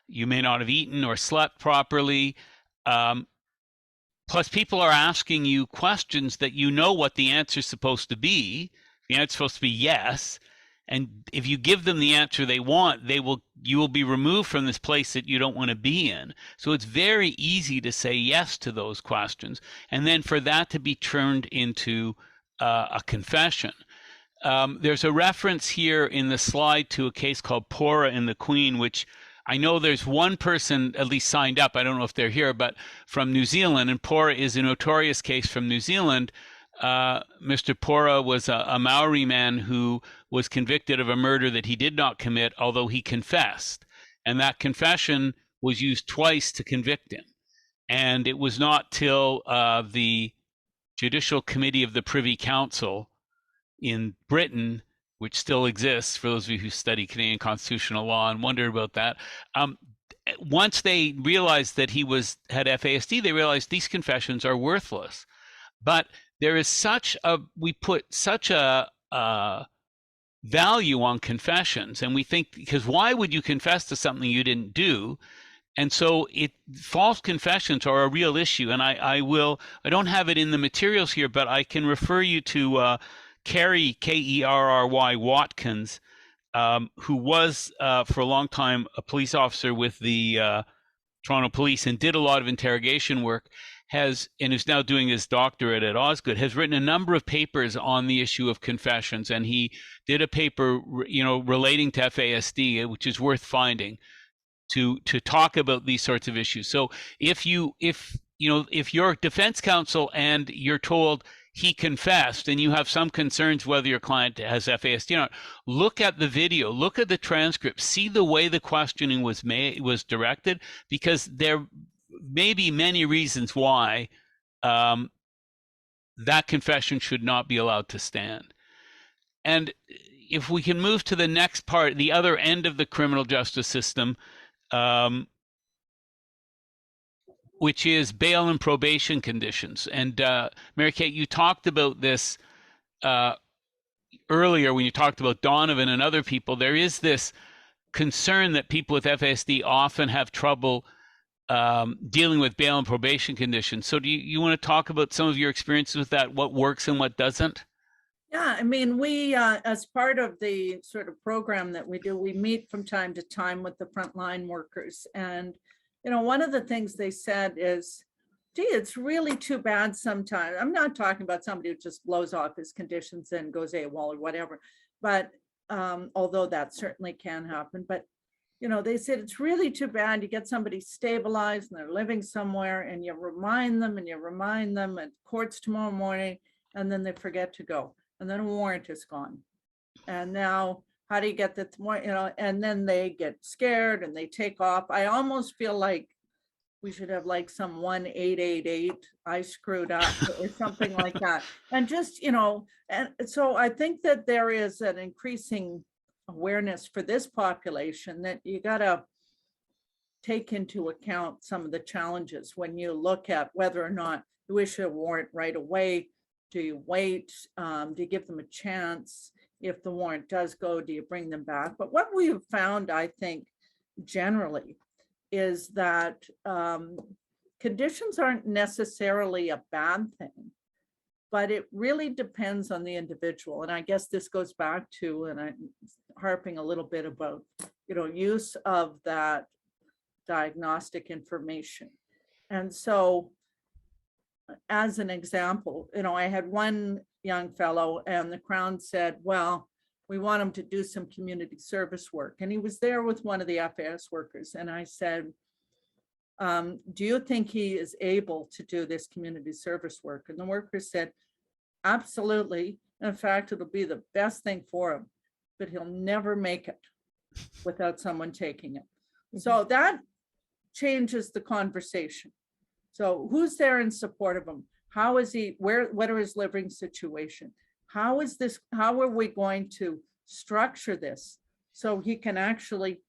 You may not have eaten or slept properly. Plus, people are asking you questions that you know what the answer is supposed to be. The answer is supposed to be yes. And if you give them the answer they want, you will be removed from this place that you don't want to be in. So it's very easy to say yes to those questions, and then for that to be turned into a confession. There's a reference here in the slide to a case called Pora and the Queen, which I know there's one person at least signed up. I don't know if they're here, but from New Zealand. And Pora is a notorious case from New Zealand. Mr. Pora was a Maori man who was convicted of a murder that he did not commit, although he confessed. And that confession was used twice to convict him. And it was not till the Judicial Committee of the Privy Council in Britain, which still exists for those of you who study Canadian constitutional law and wonder about that. Once they realized that he had FASD, they realized these confessions are worthless. But there is we put such a value on confessions, and we think, because why would you confess to something you didn't do? And so false confessions are a real issue. And I don't have it in the materials here, but I can refer you to Kerry, Kerry Watkins, who was for a long time a police officer with the Toronto Police and did a lot of interrogation work, and is now doing his doctorate at Osgoode, has written a number of papers on the issue of confessions. And he did a paper, relating to FASD, which is worth finding, to talk about these sorts of issues. So if you're defense counsel and you're told he confessed and you have some concerns whether your client has FASD or not, look at the video, look at the transcript, see the way the questioning was directed, because there may be many reasons why that confession should not be allowed to stand. And if we can move to the next part, the other end of the criminal justice system, which is bail and probation conditions. And Mary Kate, you talked about this earlier when you talked about Donovan and other people. There is this concern that people with FASD often have trouble dealing with bail and probation conditions. So do you want to talk about some of your experiences with that, what works and what doesn't? Yeah, I mean, we, as part of the sort of program that we do, we meet from time to time with the frontline workers. And, one of the things they said is, gee, it's really too bad sometimes. I'm not talking about somebody who just blows off his conditions and goes AWOL or whatever, but although that certainly can happen. But, they said it's really too bad. You get somebody stabilized and they're living somewhere, and you remind them at courts tomorrow morning, and then they forget to go. And then a warrant is gone. And now how do you get the warrant, and then they get scared and they take off. I almost feel like we should have like some 1-888, I screwed up or something like that. And just, and so I think that there is an increasing awareness for this population that you got to take into account some of the challenges when you look at whether or not you issue a warrant right away. Do you wait? Do you give them a chance? If the warrant does go, do you bring them back? But what we have found, I think, generally, is that conditions aren't necessarily a bad thing, but it really depends on the individual. And I guess this goes back to, and I'm harping a little bit about, use of that diagnostic information. And so, as an example, I had one young fellow and the Crown said, well, we want him to do some community service work. And he was there with one of the FAS workers. And I said, do you think he is able to do this community service work? And the worker said, absolutely. In fact, it'll be the best thing for him, but he'll never make it without someone taking it. So that changes the conversation. So who's there in support of him? How is he, what are his living situation? How are we going to structure this so he can actually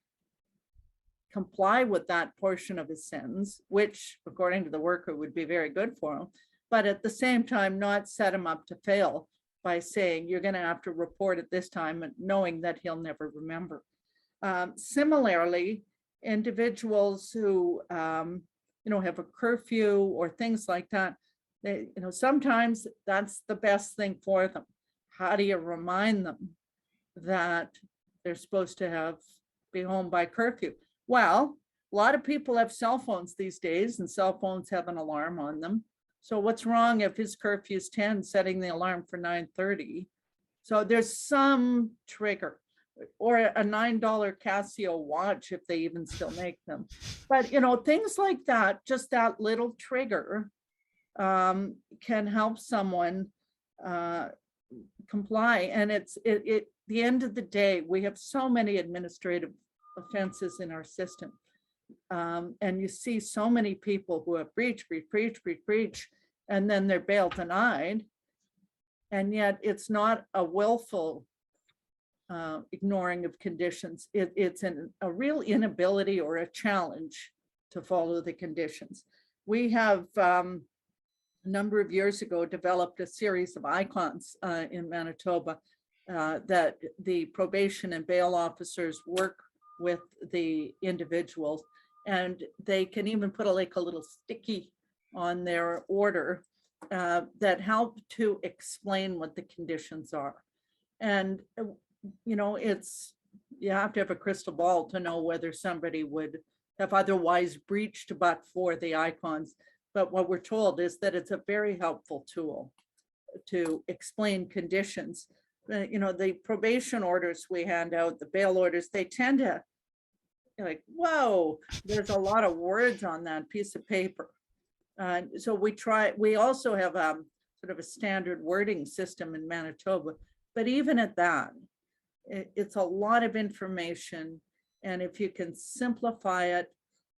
comply with that portion of his sentence, which according to the worker would be very good for him, but at the same time, not set him up to fail by saying, you're gonna have to report at this time, and knowing that he'll never remember. Similarly, individuals who, have a curfew or things like that, they, sometimes that's the best thing for them. How do you remind them that they're supposed to be home by curfew? Well, a lot of people have cell phones these days, and cell phones have an alarm on them. So what's wrong if his curfew is 10, setting the alarm for 9:30 So there's some trigger, or a $9 Casio watch if they even still make them. But things like that, just that little trigger can help someone comply. And it's the end of the day, we have so many administrative offenses in our system. And you see so many people who have breach, and then they're bail denied. And yet it's not a willful ignoring of conditions. It's a real inability or a challenge to follow the conditions. We have a number of years ago developed a series of icons in Manitoba that the probation and bail officers work with the individuals, and they can even put a little sticky on their order that help to explain what the conditions are. And you have to have a crystal ball to know whether somebody would have otherwise breached but for the icons. But what we're told is that it's a very helpful tool to explain conditions. The probation orders we hand out, the bail orders, they tend to whoa, there's a lot of words on that piece of paper. So we also have sort of a standard wording system in Manitoba, but even at that, it's a lot of information. And if you can simplify it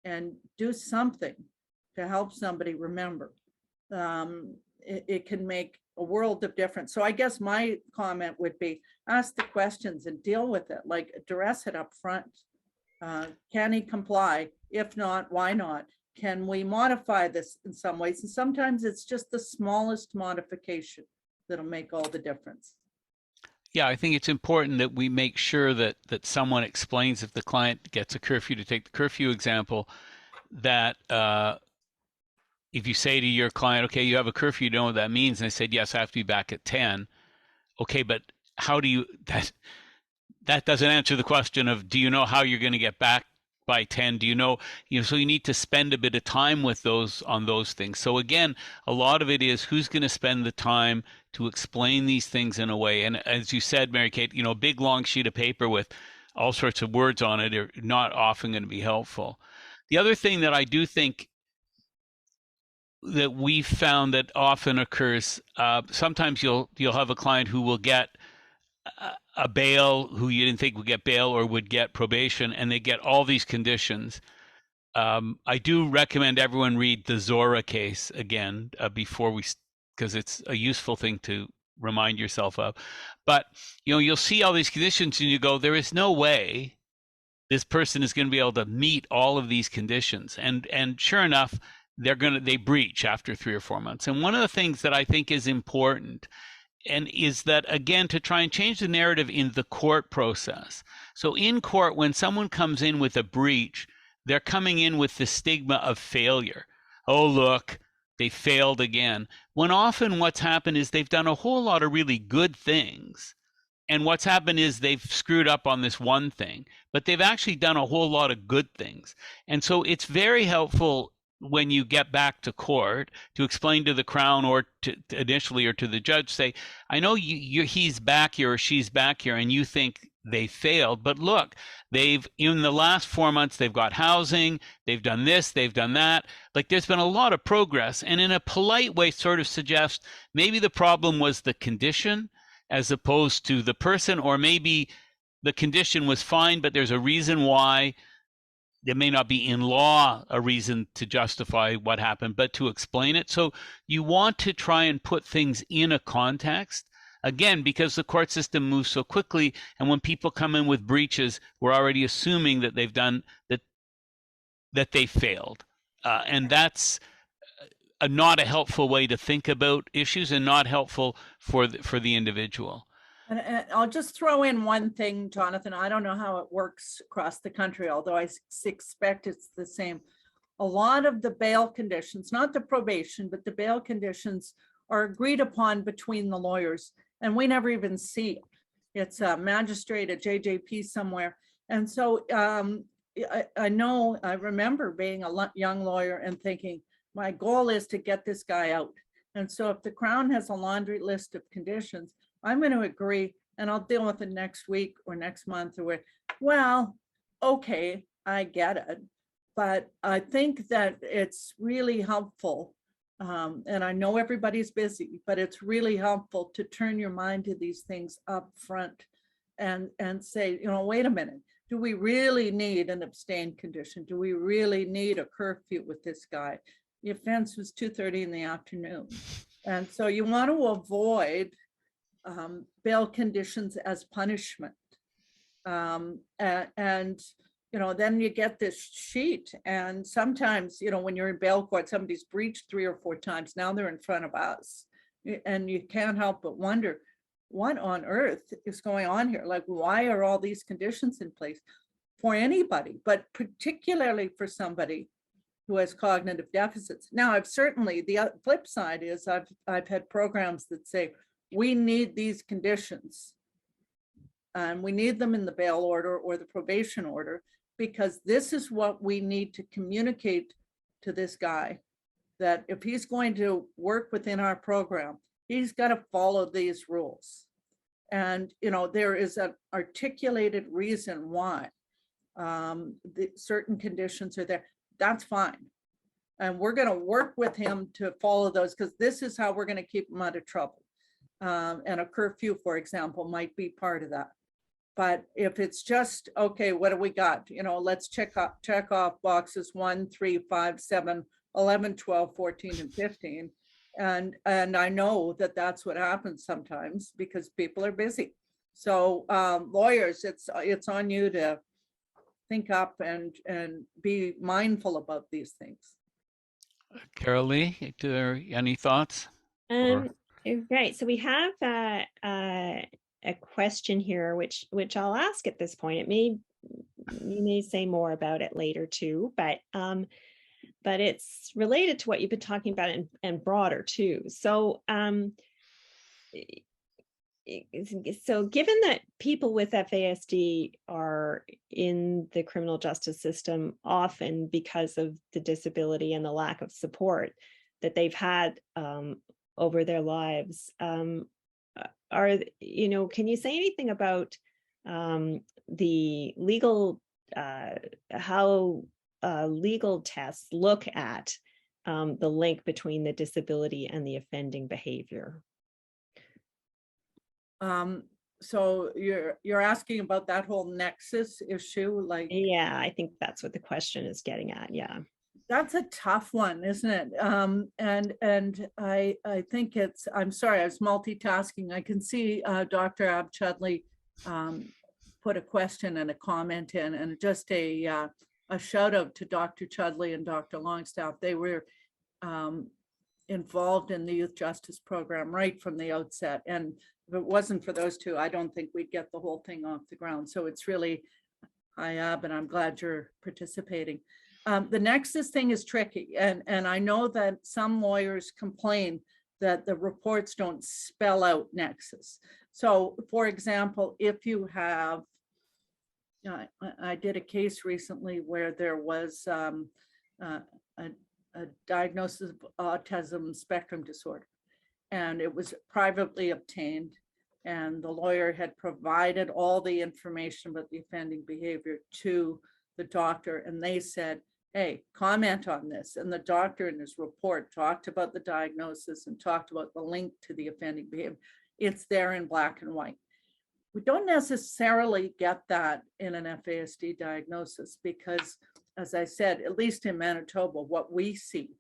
and do something to help somebody remember, it can make a world of difference. So I guess my comment would be, ask the questions and deal with it, address it up front. Can he comply? If not, why not? Can we modify this in some ways? And sometimes it's just the smallest modification that'll make all the difference. Yeah, I think it's important that we make sure that someone explains, if the client gets a curfew, to take the curfew example, that if you say to your client, okay, you have a curfew, you know what that means? And they said, yes, I have to be back at 10. Okay, but how do you, that doesn't answer the question of, do you know how you're going to get back by 10? Do you know, so you need to spend a bit of time with on those things. So again, a lot of it is who's going to spend the time to explain these things in a way. And as you said, Mary Kate, a big long sheet of paper with all sorts of words on it are not often going to be helpful. The other thing that I do think that we found that often occurs, sometimes you'll have a client who will get a bail, who you didn't think would get bail or would get probation, and they get all these conditions. I do recommend everyone read the Zora case again before because it's a useful thing to remind yourself of. But you'll see all these conditions and you go, there is no way this person is going to be able to meet all of these conditions. And sure enough, they breach after 3 or 4 months. And one of the things that I think is important and is that, again, to try and change the narrative in the court process. So in court, when someone comes in with a breach, they're coming in with the stigma of failure. Oh, look, they failed again. When often what's happened is they've done a whole lot of really good things. And what's happened is they've screwed up on this one thing, but they've actually done a whole lot of good things. And so it's very helpful when you get back to court to explain to the Crown or initially or to the judge, say, I know he's back here or she's back here and you think they failed, but look, in the last 4 months, they've got housing, they've done this, they've done that. There's been a lot of progress, and in a polite way sort of suggest maybe the problem was the condition as opposed to the person, or maybe the condition was fine, but there's a reason why. There may not be in law a reason to justify what happened, but to explain it. So you want to try and put things in a context, again, because the court system moves so quickly. And when people come in with breaches, we're already assuming that they've done that they failed. And that's not a helpful way to think about issues and not helpful for the individual. And I'll just throw in one thing, Jonathan. I don't know how it works across the country, although I suspect it's the same. A lot of the bail conditions, not the probation, but the bail conditions are agreed upon between the lawyers, and we never even see it. It's a magistrate, a JJP somewhere. And so I remember being a young lawyer and thinking, my goal is to get this guy out. And so if the Crown has a laundry list of conditions, I'm going to agree and I'll deal with it next week or next month or well, okay, I get it. But I think that it's really helpful. And I know everybody's busy, but it's really helpful to turn your mind to these things up front and say, wait a minute, do we really need an abstain condition? Do we really need a curfew with this guy? The offense was 2:30 in the afternoon. And so you want to avoid bail conditions as punishment. And then you get this sheet. And sometimes, when you're in bail court, somebody's breached 3 or 4 times. Now they're in front of us. And you can't help but wonder, what on earth is going on here? Like, why are all these conditions in place for anybody, but particularly for somebody who has cognitive deficits? Now, I've certainly, the flip side is I've had programs that say, we need these conditions and we need them in the bail order or the probation order, because this is what we need to communicate to this guy, that if he's going to work within our program, he's got to follow these rules. And, there is an articulated reason why the certain conditions are there. That's fine. And we're going to work with him to follow those, because this is how we're going to keep him out of trouble. And a curfew, for example, might be part of that. But if it's just, okay, what do we got? Let's check off boxes 1, 3, 5, 7, 11, 12, 14, and 15. And I know that that's what happens sometimes because people are busy. So lawyers, it's on you to think up and be mindful about these things. Carol Lee, any thoughts? Right. So we have a question here, which I'll ask at this point. You may say more about it later too, but it's related to what you've been talking about and broader too. So given that people with FASD are in the criminal justice system often because of the disability and the lack of support that they've had over their lives, can you say anything about the legal, how legal tests look at the link between the disability and the offending behavior? So you're asking about that whole nexus issue, like? Yeah, I think that's what the question is getting at. Yeah. That's a tough one, isn't it? And I think I'm sorry, I was multitasking. I can see Dr. Abchudley put a question and a comment in, and just a shout out to Dr. Chudley and Dr. Longstaff. They were involved in the youth justice program right from the outset. And if it wasn't for those two, I don't think we'd get the whole thing off the ground. So it's really, and I'm glad you're participating. The nexus thing is tricky. And I know that some lawyers complain that the reports don't spell out nexus. So for example, if you have, I did a case recently where there was a diagnosis of autism spectrum disorder, and it was privately obtained. And the lawyer had provided all the information about the offending behavior to the doctor, and they said, hey, comment on this. And the doctor in his report talked about the diagnosis and talked about the link to the offending behavior. It's there in black and white. We don't necessarily get that in an FASD diagnosis because, as I said, at least in Manitoba, what we see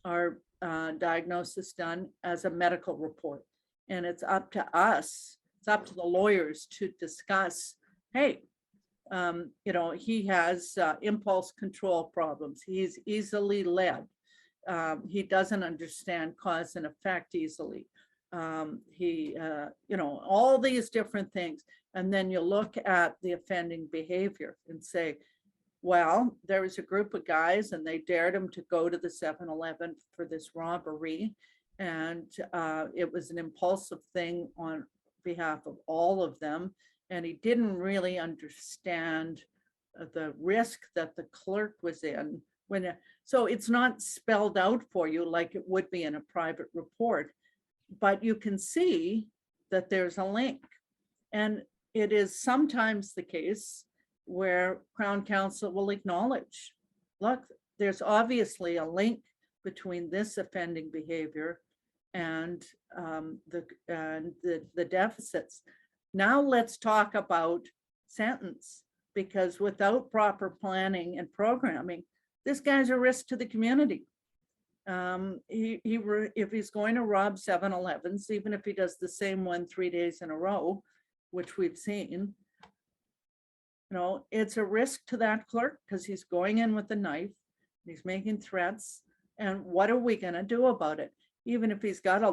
are diagnosis done as a medical report. And it's up to us, it's up to the lawyers to discuss, hey, he has impulse control problems. He's easily led. He doesn't understand cause and effect easily. All these different things. And then you look at the offending behavior and say, well, there was a group of guys and they dared him to go to the 7-Eleven for this robbery. And it was an impulsive thing on behalf of all of them. And he didn't really understand the risk that the clerk was in. So it's not spelled out for you like it would be in a private report, but you can see that there's a link. And it is sometimes the case where Crown Counsel will acknowledge, look, there's obviously a link between this offending behavior and the deficits. Now let's talk about sentence, because without proper planning and programming, this guy's a risk to the community. If he's going to rob 7-Elevens, even if he does the same one 3 days in a row, which we've seen, it's a risk to that clerk because he's going in with a knife, he's making threats, and what are we going to do about it? Even if he's got a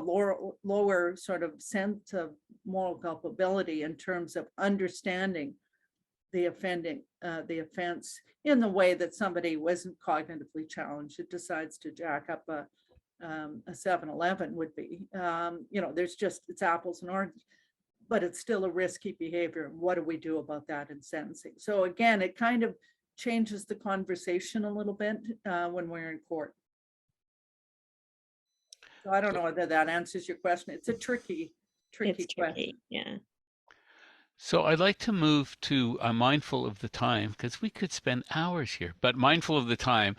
lower sort of sense of moral culpability in terms of understanding the offense in the way that somebody wasn't cognitively challenged, it decides to jack up a 7-Eleven would be. It's apples and oranges, but it's still a risky behavior. What do we do about that in sentencing? So again, it kind of changes the conversation a little bit when we're in court. So I don't know whether that answers your question. It's a tricky question. Yeah. So I'd like to move to mindful of the time, because we could spend hours here, but mindful of the time.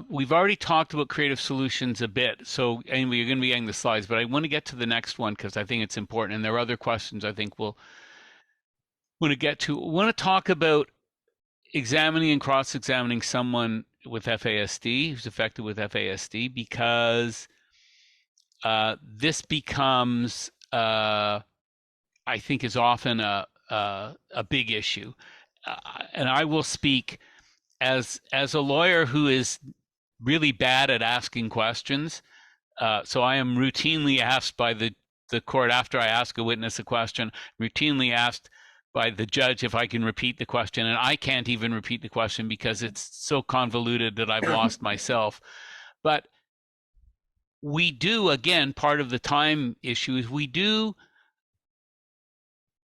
We've already talked about creative solutions a bit. So anyway, you're going to be getting the slides, but I want to get to the next one because I think it's important. And there are other questions I think we'll want to get to. We want to talk about examining and cross-examining someone with FASD, who's affected with FASD, because this becomes, I think, is often a big issue. And I will speak as a lawyer who is really bad at asking questions. So I am routinely asked by the court, after I ask a witness a question, routinely asked by the judge if I can repeat the question. And I can't even repeat the question because it's so convoluted that I've lost myself. But we do, again, part of the time issue is we do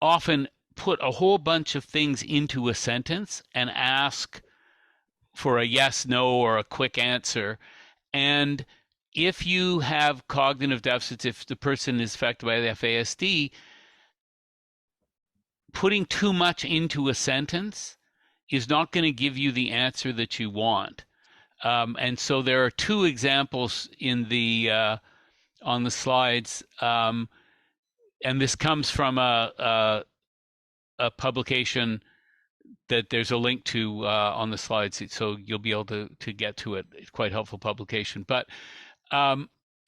often put a whole bunch of things into a sentence and ask for a yes, no, or a quick answer. And if you have cognitive deficits, if the person is affected by the FASD, putting too much into a sentence is not going to give you the answer that you want. And so there are two examples in the on the slides, and this comes from a publication that there's a link to on the slides, so you'll be able to get to it. It's quite helpful publication. But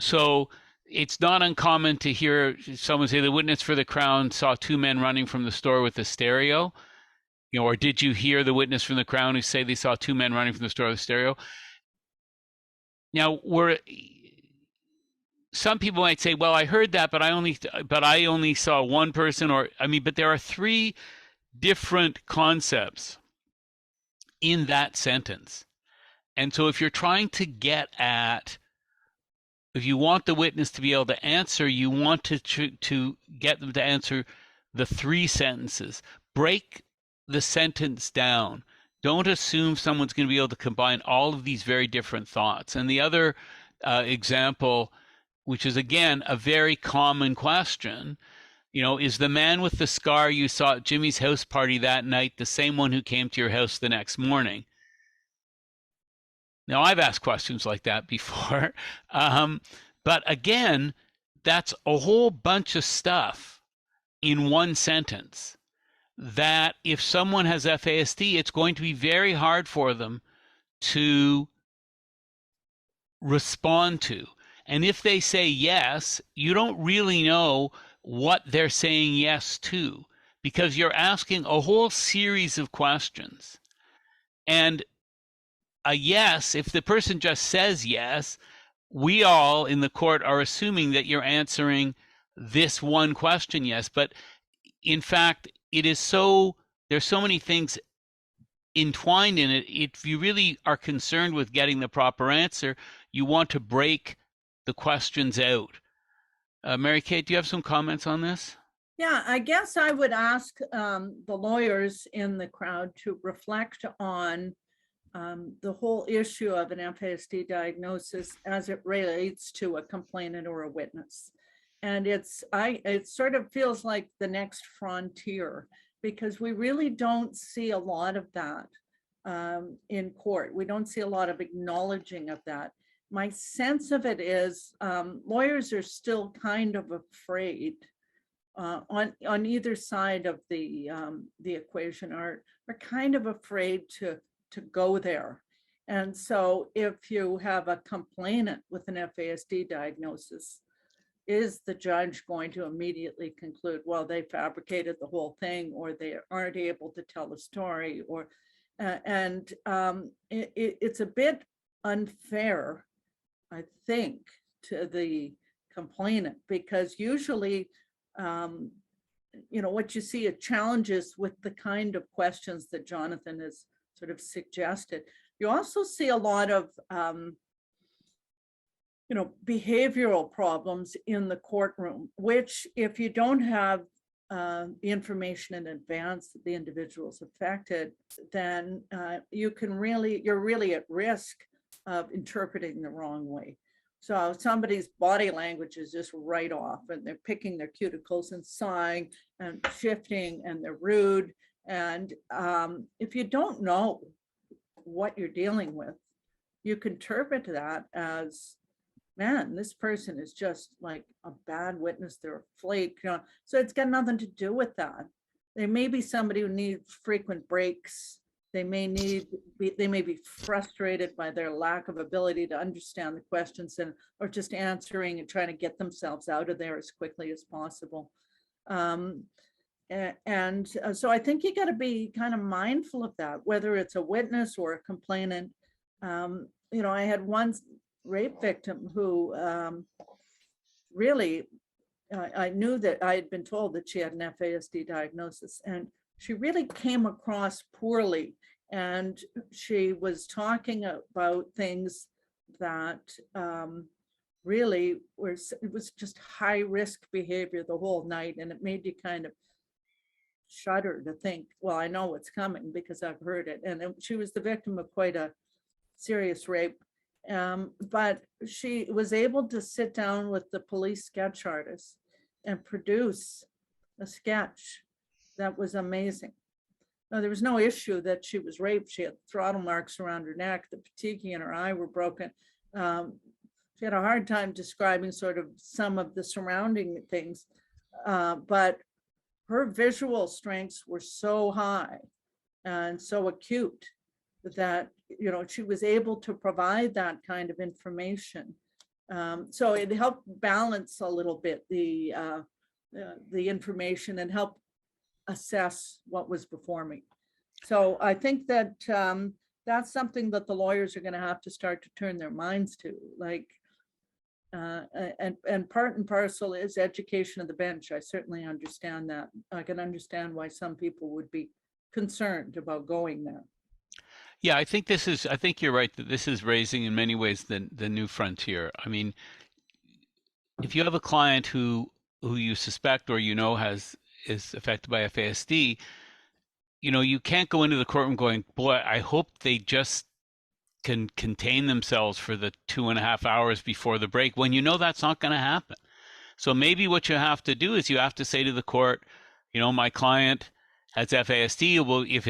so it's not uncommon to hear someone say the witness for the Crown saw two men running from the store with a stereo. Or did you hear the witness from the Crown who say they saw two men running from the store with a stereo? Now, some people might say, well, I heard that, but I only saw one person, but there are three different concepts in that sentence. And so if you're trying to get at, if you want the witness to be able to answer, you want to get them to answer the three sentences. Break the sentence down. Don't assume someone's going to be able to combine all of these very different thoughts. And the other example, which is, again, a very common question, is the man with the scar you saw at Jimmy's house party that night the same one who came to your house the next morning? Now, I've asked questions like that before. But again, that's a whole bunch of stuff in one sentence that if someone has FASD, it's going to be very hard for them to respond to. And if they say yes, you don't really know what they're saying yes to, because you're asking a whole series of questions. And a yes, if the person just says yes, we all in the court are assuming that you're answering this one question yes. But in fact, there's so many things entwined in it. If you really are concerned with getting the proper answer, you want to break the questions out. Mary Kate, do you have some comments on this? Yeah, I guess I would ask the lawyers in the crowd to reflect on the whole issue of an FASD diagnosis as it relates to a complainant or a witness. And it sort of feels like the next frontier, because we really don't see a lot of that in court. We don't see a lot of acknowledging of that. My sense of it is lawyers are still kind of afraid on either side of the equation, are kind of afraid to go there. And so if you have a complainant with an FASD diagnosis, is the judge going to immediately conclude, well, they fabricated the whole thing, or they aren't able to tell a story, or it's a bit unfair, I think, to the complainant, because usually, what you see are challenges with the kind of questions that Jonathan has sort of suggested. You also see a lot of behavioral problems in the courtroom, which if you don't have the information in advance that the individual's affected, then you're really at risk of interpreting the wrong way. So somebody's body language is just right off, and they're picking their cuticles and sighing and shifting, and they're rude. And if you don't know what you're dealing with, you can interpret that as, man, this person is just like a bad witness, they're a flake, So it's got nothing to do with that. They may be somebody who needs frequent breaks. They may be frustrated by their lack of ability to understand the questions or just answering and trying to get themselves out of there as quickly as possible. So I think you got to be kind of mindful of that, whether it's a witness or a complainant. I had one rape victim who really, I knew that I had been told that she had an FASD diagnosis, and she really came across poorly. And she was talking about things that really it was just high risk behavior the whole night. And it made you kind of shudder to think, well, I know what's coming because I've heard it. And she was the victim of quite a serious rape. But she was able to sit down with the police sketch artist and produce a sketch that was amazing. Now, there was no issue that she was raped. She had throttle marks around her neck, the petechiae in her eye were broken. She had a hard time describing sort of some of the surrounding things, but her visual strengths were so high and so acute that she was able to provide that kind of information. So it helped balance a little bit the information and help assess what was before me. So I think that that's something that the lawyers are going to have to start to turn their minds to, like, and part and parcel is education of the bench. I certainly understand that. I can understand why some people would be concerned about going there. Yeah, I think you're right that this is raising in many ways the new frontier. I mean, if you have a client who you suspect or is affected by FASD, you can't go into the courtroom going, boy, I hope they just can contain themselves for the 2.5 hours before the break, when that's not going to happen. So maybe what you have to do is you have to say to the court, my client has FASD. Well, if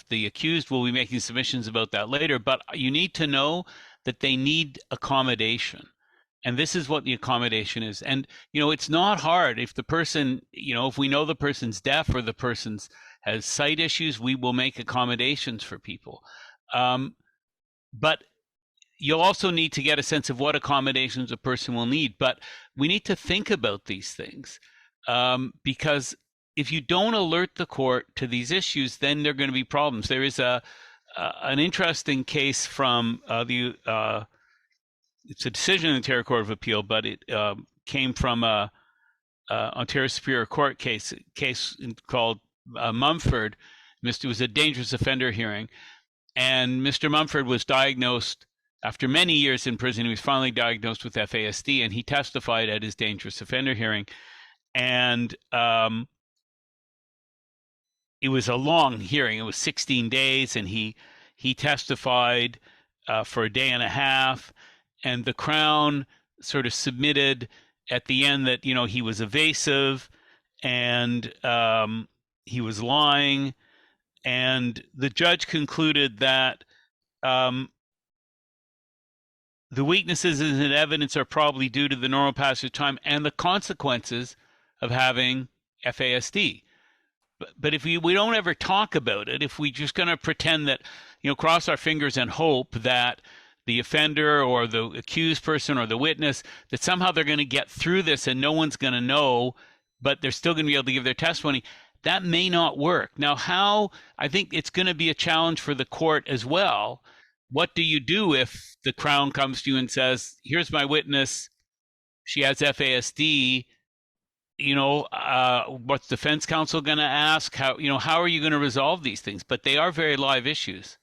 the accused, will be making submissions about that later. But you need to know that they need accommodation. And this is what the accommodation is. And, it's not hard if the person, if we know the person's deaf or the person's has sight issues, we will make accommodations for people. But you'll also need to get a sense of what accommodations a person will need. But we need to think about these things because if you don't alert the court to these issues, then there are going to be problems. There is an interesting case from it's a decision in the Ontario Court of Appeal, but it came from a Ontario Superior Court case called Mumford. It was a dangerous offender hearing, and Mr. Mumford was diagnosed after many years in prison. He was finally diagnosed with FASD, and he testified at his dangerous offender hearing. And it was a long hearing. It was 16 days, and he testified for a day and a half. And the Crown sort of submitted at the end that, he was evasive and he was lying. And the judge concluded that the weaknesses in evidence are probably due to the normal passage of time and the consequences of having FASD. But if we don't ever talk about it, if we just going to pretend that, cross our fingers and hope that the offender or the accused person or the witness, that somehow they're going to get through this and no one's going to know, but they're still going to be able to give their testimony, that may not work. Now, I think it's going to be a challenge for the court as well. What do you do if the Crown comes to you and says, here's my witness, she has FASD, what's defense counsel going to ask? How are you going to resolve these things? But they are very live issues.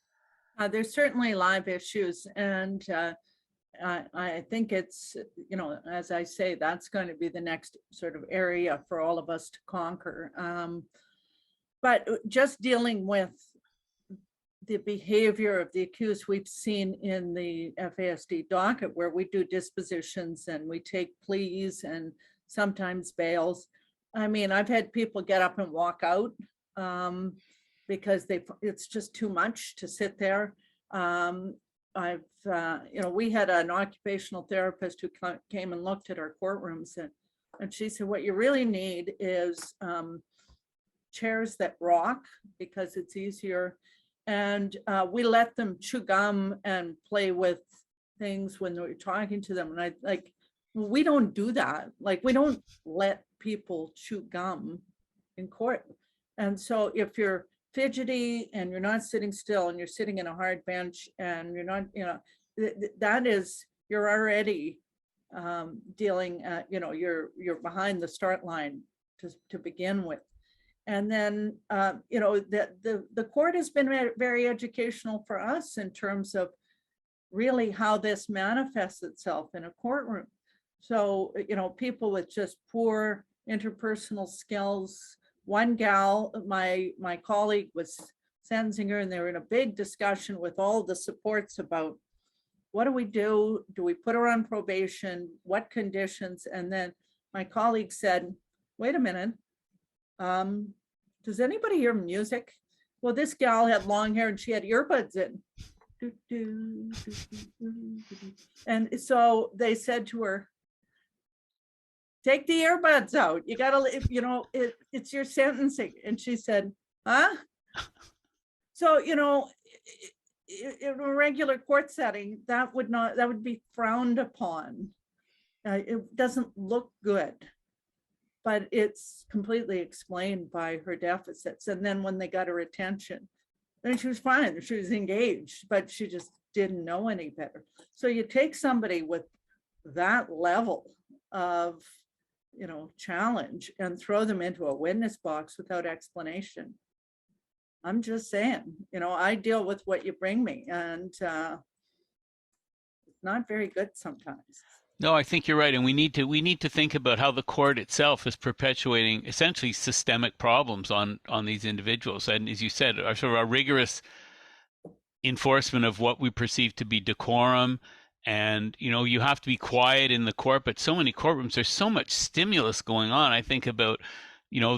There's certainly live issues. And I think it's, as I say, that's going to be the next sort of area for all of us to conquer. But just dealing with the behavior of the accused, we've seen in the FASD docket where we do dispositions and we take pleas and sometimes bails. I mean, I've had people get up and walk out because it's just too much to sit there. We had an occupational therapist who came and looked at our courtrooms, and she said, what you really need is chairs that rock because it's easier. And we let them chew gum and play with things when we're talking to them. And we don't do that. Like, we don't let people chew gum in court. And so if you're fidgety and you're not sitting still and you're sitting in a hard bench and you're not, you're already dealing, you're behind the start line to begin with. And then, the court has been very educational for us in terms of really how this manifests itself in a courtroom. So, people with just poor interpersonal skills. One gal, my colleague was sentencing her, and they were in a big discussion with all the supports about what do we do? Do we put her on probation? What conditions? And then my colleague said, wait a minute. Does anybody hear music? Well, this gal had long hair and she had earbuds in. And so they said to her, take the earbuds out. You gotta, it's your sentencing. And she said, huh? So, in a regular court setting, that would be frowned upon. It doesn't look good, but it's completely explained by her deficits. And then when they got her attention, then she was fine. She was engaged, but she just didn't know any better. So you take somebody with that level of, challenge and throw them into a witness box without explanation. I'm just saying, I deal with what you bring me, and it's not very good sometimes. No, I think you're right, and we need to think about how the court itself is perpetuating essentially systemic problems on these individuals. And as you said, our rigorous enforcement of what we perceive to be decorum, and you have to be quiet in the court. But so many courtrooms, there's so much stimulus going on. I think about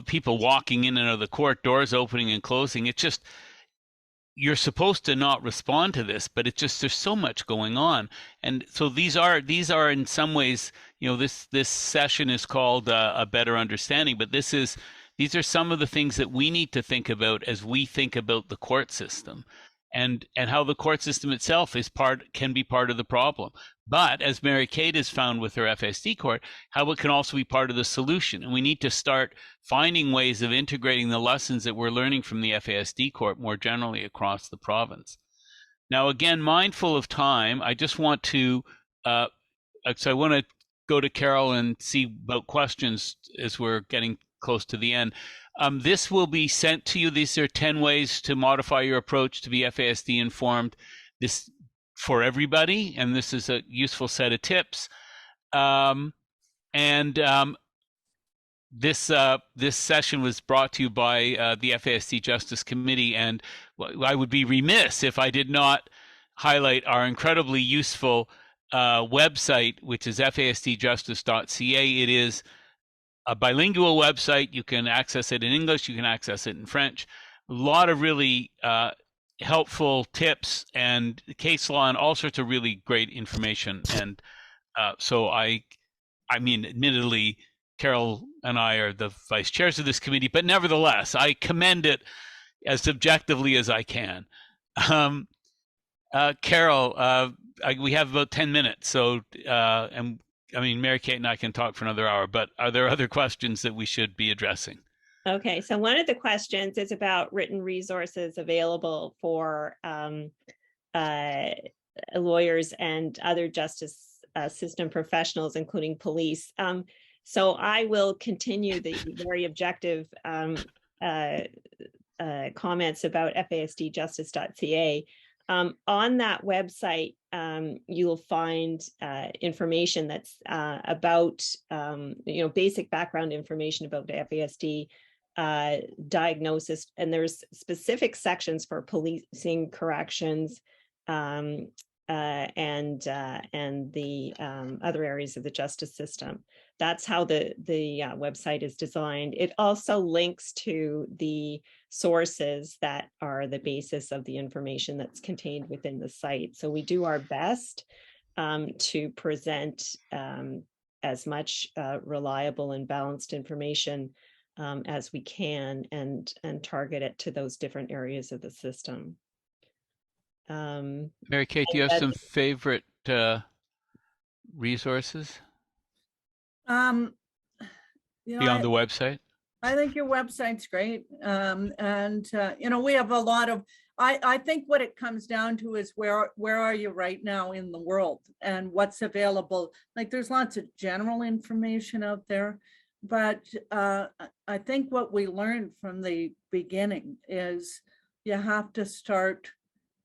people walking in and out of the court, doors opening and closing. It's just, you're supposed to not respond to this, but it's just, there's so much going on. And so these are in some ways, this session is called a better understanding, but these are some of the things that we need to think about as we think about the court system, and how the court system itself can be part of the problem. But as Mary Kate has found with her FSD court, how it can also be part of the solution. And we need to start finding ways of integrating the lessons that we're learning from the FASD court more generally across the province. Now, again, mindful of time, I just want to, so I want to go to Carol and see about questions as we're getting close to the end. This will be sent to you. These are 10 ways to modify your approach to be FASD informed. This for everybody, and this is a useful set of tips. This session was brought to you by the FASD Justice Committee, and I would be remiss if I did not highlight our incredibly useful website, which is fasdjustice.ca. It is a bilingual website. You can access it in English, you can access it in French. A lot of really helpful tips and case law and all sorts of really great information. And so I mean, admittedly, Carol and I are the vice chairs of this committee, but nevertheless, I commend it as subjectively as I can. Carol, we have about 10 minutes, so and I mean, Mary Kate and I can talk for another hour, but are there other questions that we should be addressing? Okay, so one of the questions is about written resources available for lawyers and other justice system professionals, including police. So I will continue the very objective comments about fasdjustice.ca. On that website, you'll find information that's about, basic background information about the FASD diagnosis, and there's specific sections for policing, corrections, and the other areas of the justice system. That's how the website is designed. It also links to the sources that are the basis of the information that's contained within the site. So we do our best to present as much reliable and balanced information as we can, and target it to those different areas of the system. Mary Kate, do you have some favorite resources beyond the website? I think your website's great. We have a lot of, I think what it comes down to is where are you right now in the world and what's available. Like there's lots of general information out there, but I think what we learned from the beginning is you have to start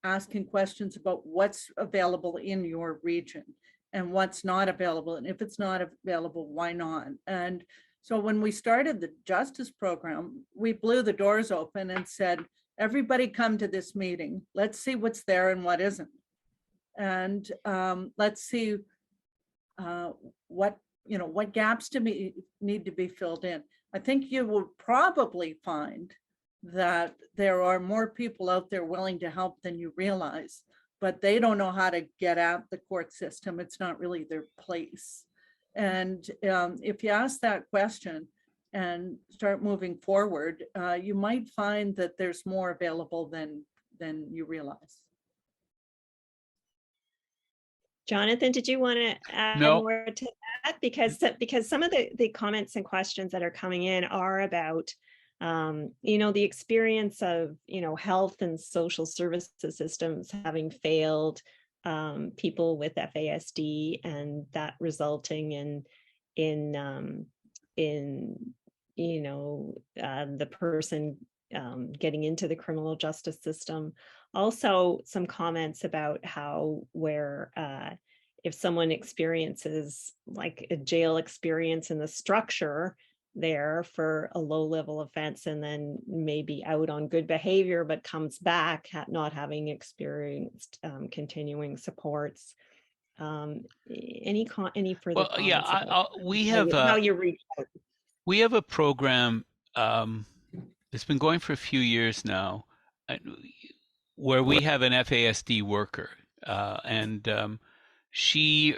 asking questions about what's available in your region and what's not available. And if it's not available, why not? And so when we started the justice program, we blew the doors open and said, everybody come to this meeting. Let's see what's there and what isn't. And let's see what gaps need to be filled in. I think you will probably find that there are more people out there willing to help than you realize, but they don't know how to get at the court system. It's not really their place. And if you ask that question and start moving forward, you might find that there's more available than you realize. Jonathan, did you want to add more to that? Because some of the comments and questions that are coming in are about the experience of health and social services systems having failed people with FASD, and that resulting in the person getting into the criminal justice system. Also, some comments about how if someone experiences like a jail experience in the structure there for a low-level offense and then maybe out on good behavior but comes back not having experienced continuing supports. Any further comments? Yeah, we have how you reach out? We have a program that's been going for a few years now, where we have an FASD worker, and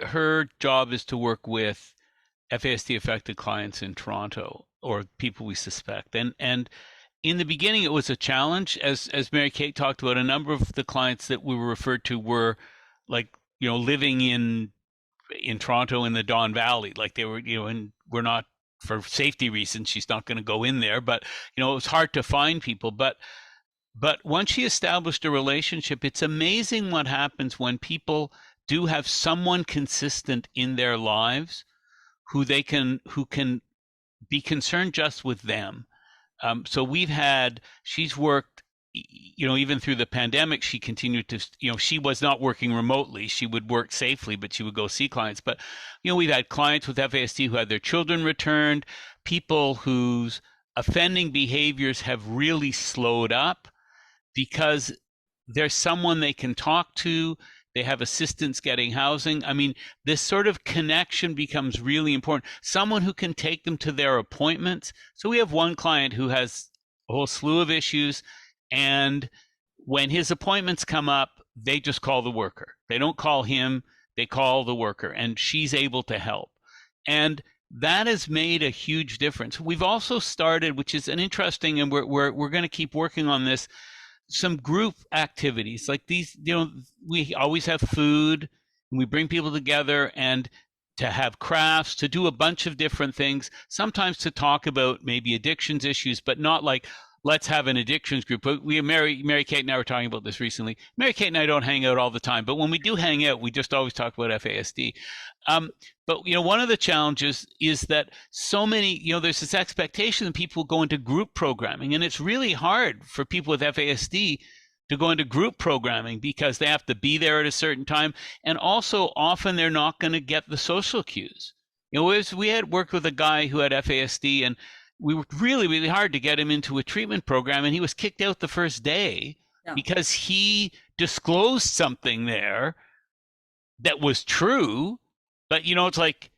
her job is to work with FASD affected clients in Toronto, or people we suspect. And in the beginning, it was a challenge. As Mary Kate talked about, a number of the clients that we were referred to were living in Toronto in the Don Valley, like they were, and we're not, for safety reasons, she's not going to go in there, but it was hard to find people. But once she established a relationship, it's amazing what happens when people do have someone consistent in their lives who can be concerned just with them. So she's worked, even through the pandemic, she continued to, she was not working remotely. She would work safely, but she would go see clients. But, we've had clients with FASD who had their children returned, people whose offending behaviors have really slowed up because there's someone they can talk to. They have assistance getting housing. I mean, this sort of connection becomes really important. Someone who can take them to their appointments. So we have one client who has a whole slew of issues, and when his appointments come up, they just call the worker. They don't call him, they call the worker, and she's able to help. And that has made a huge difference. We've also started, which is an interesting, and we're going to keep working on this, some group activities like these. We always have food, and we bring people together, and to have crafts, to do a bunch of different things, sometimes to talk about maybe addictions issues, but not like, let's have an addictions group. But Mary Kate and I were talking about this recently. Mary Kate and I don't hang out all the time, but when we do hang out, we just always talk about FASD. But one of the challenges is that so many, there's this expectation that people go into group programming, and it's really hard for people with FASD to go into group programming because they have to be there at a certain time, and also often they're not going to get the social cues. We had worked with a guy who had FASD, and we worked really, really hard to get him into a treatment program, and he was kicked out the first day because he disclosed something there that was true. But it's like,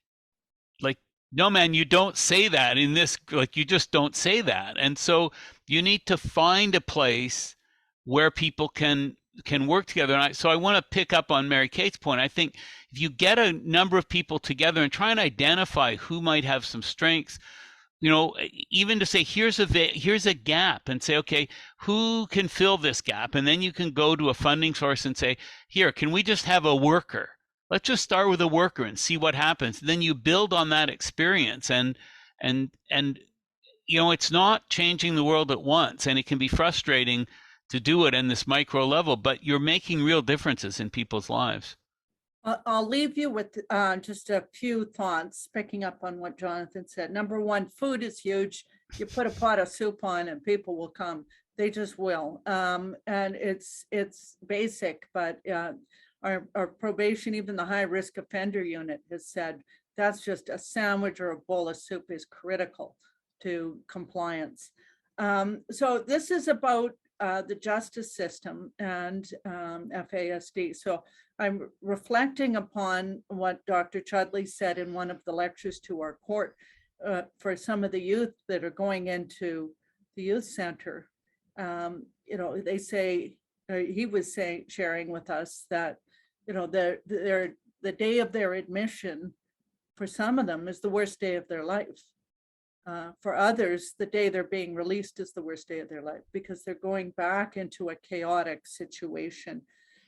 no, man, you don't say that in this, you just don't say that. And so you need to find a place where people can work together. And so I want to pick up on Mary Kate's point. I think if you get a number of people together and try and identify who might have some strengths, even to say, here's a gap, and say, okay, who can fill this gap? And then you can go to a funding source and say, here, can we just have a worker? Let's just start with a worker and see what happens. Then you build on that experience, and it's not changing the world at once, and it can be frustrating to do it in this micro level, but you're making real differences in people's lives. I'll leave you with just a few thoughts, picking up on what Jonathan said. Number one, food is huge. You put a pot of soup on and people will come. They just will. And it's basic, but our probation, even the high risk offender unit, has said that's just a sandwich or a bowl of soup is critical to compliance. So this is about the justice system and FASD. So I'm reflecting upon what Dr. Chudley said in one of the lectures to our court for some of the youth that are going into the youth center. They say, he was sharing with us that, the day of their admission for some of them is the worst day of their life. For others, the day they're being released is the worst day of their life because they're going back into a chaotic situation.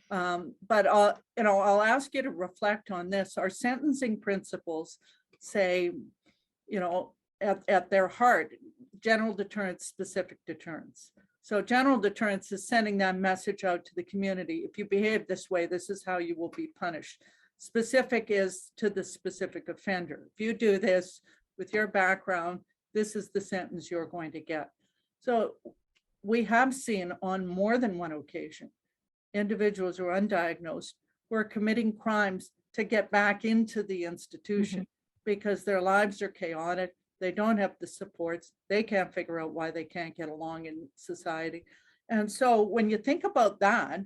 But I'll ask you to reflect on this. Our sentencing principles say, at their heart, general deterrence, specific deterrence. So general deterrence is sending that message out to the community. If you behave this way, this is how you will be punished. Specific is to the specific offender. If you do this with your background, this is the sentence you're going to get. So we have seen on more than one occasion individuals who are undiagnosed who are committing crimes to get back into the institution because their lives are chaotic. They don't have the supports. They can't figure out why they can't get along in society. And so when you think about that,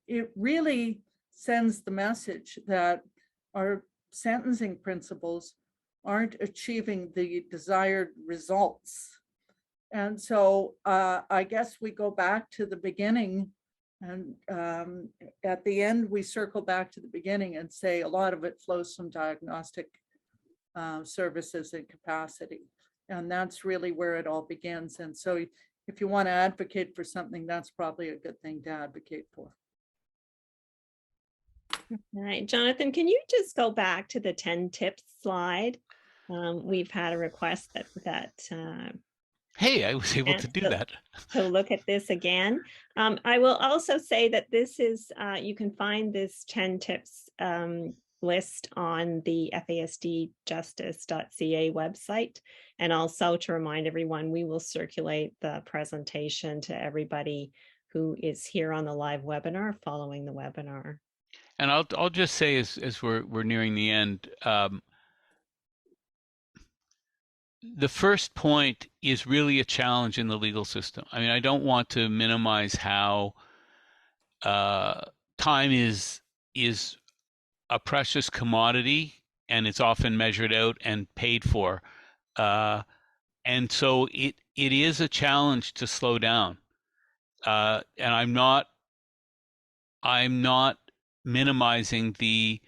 it really sends the message that our sentencing principles aren't achieving the desired results. And so I guess we go back to the beginning, and at the end, we circle back to the beginning and say a lot of it flows from diagnostic services and capacity. And that's really where it all begins. And so if you want to advocate for something, that's probably a good thing to advocate for. All right, Jonathan, can you just go back to the 10 tips slide? We've had a request that hey, I was able to do that. To look at this again. I will also say that this is, you can find this 10 tips list on the fasdjustice.ca website. And also to remind everyone, we will circulate the presentation to everybody who is here on the live webinar following the webinar. And I'll just say as we're nearing the end, the first point is really a challenge in the legal system. I mean, I don't want to minimize how time is a precious commodity, and it's often measured out and paid for. And so it is a challenge to slow down. And I'm not minimizing the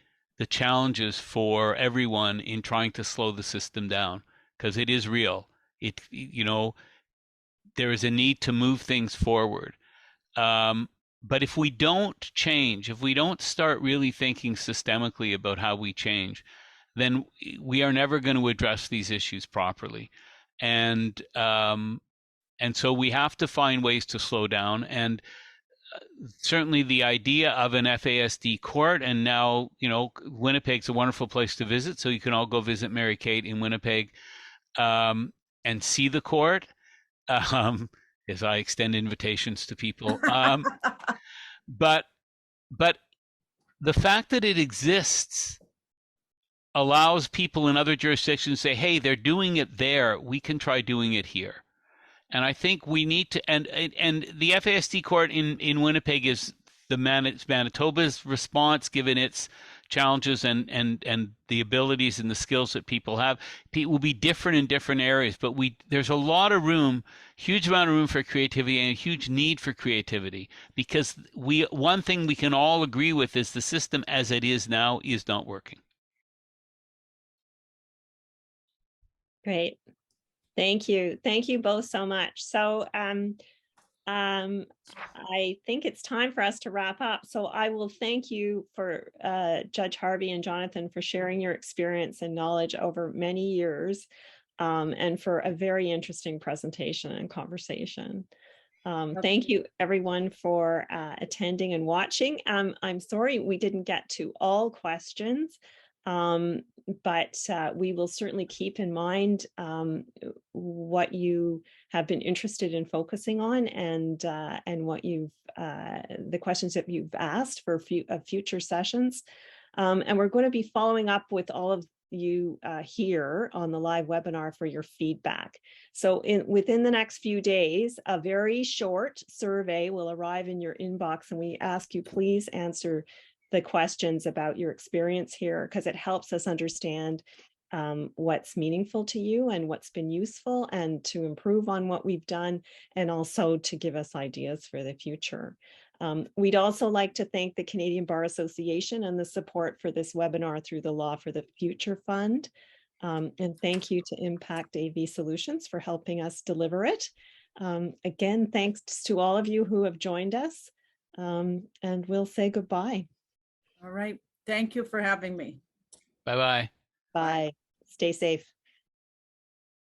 challenges for everyone in trying to slow the system down, because it is real. There is a need to move things forward. But if we don't change, if we don't start really thinking systemically about how we change, then we are never going to address these issues properly. And so we have to find ways to slow down. And certainly the idea of an FASD court, and now, Winnipeg's a wonderful place to visit, so you can all go visit Mary Kate in Winnipeg and see the court, as I extend invitations to people. But the fact that it exists allows people in other jurisdictions to say, hey, they're doing it there, we can try doing it here. And I think we need to, and the FASD court in Winnipeg is Manitoba's response, given its challenges and the abilities and the skills that people have. It will be different in different areas, but there's a lot of room, huge amount of room for creativity, and a huge need for creativity, because one thing we can all agree with is the system as it is now is not working. Great. Thank you. Thank you both so much. So I think it's time for us to wrap up. So I will thank you for Judge Harvey and Jonathan for sharing your experience and knowledge over many years, and for a very interesting presentation and conversation. Thank you everyone for attending and watching. I'm sorry we didn't get to all questions. But we will certainly keep in mind what you have been interested in focusing on, and what the questions that you've asked for future sessions. And we're going to be following up with all of you here on the live webinar for your feedback. So within the next few days, a very short survey will arrive in your inbox, and we ask you please answer the questions about your experience here, because it helps us understand what's meaningful to you and what's been useful, and to improve on what we've done, and also to give us ideas for the future. We'd also like to thank the Canadian Bar Association and the support for this webinar through the Law for the Future Fund. And thank you to Impact AV Solutions for helping us deliver it. Again, thanks to all of you who have joined us, and we'll say goodbye. All right. Thank you for having me. Bye-bye. Bye. Stay safe.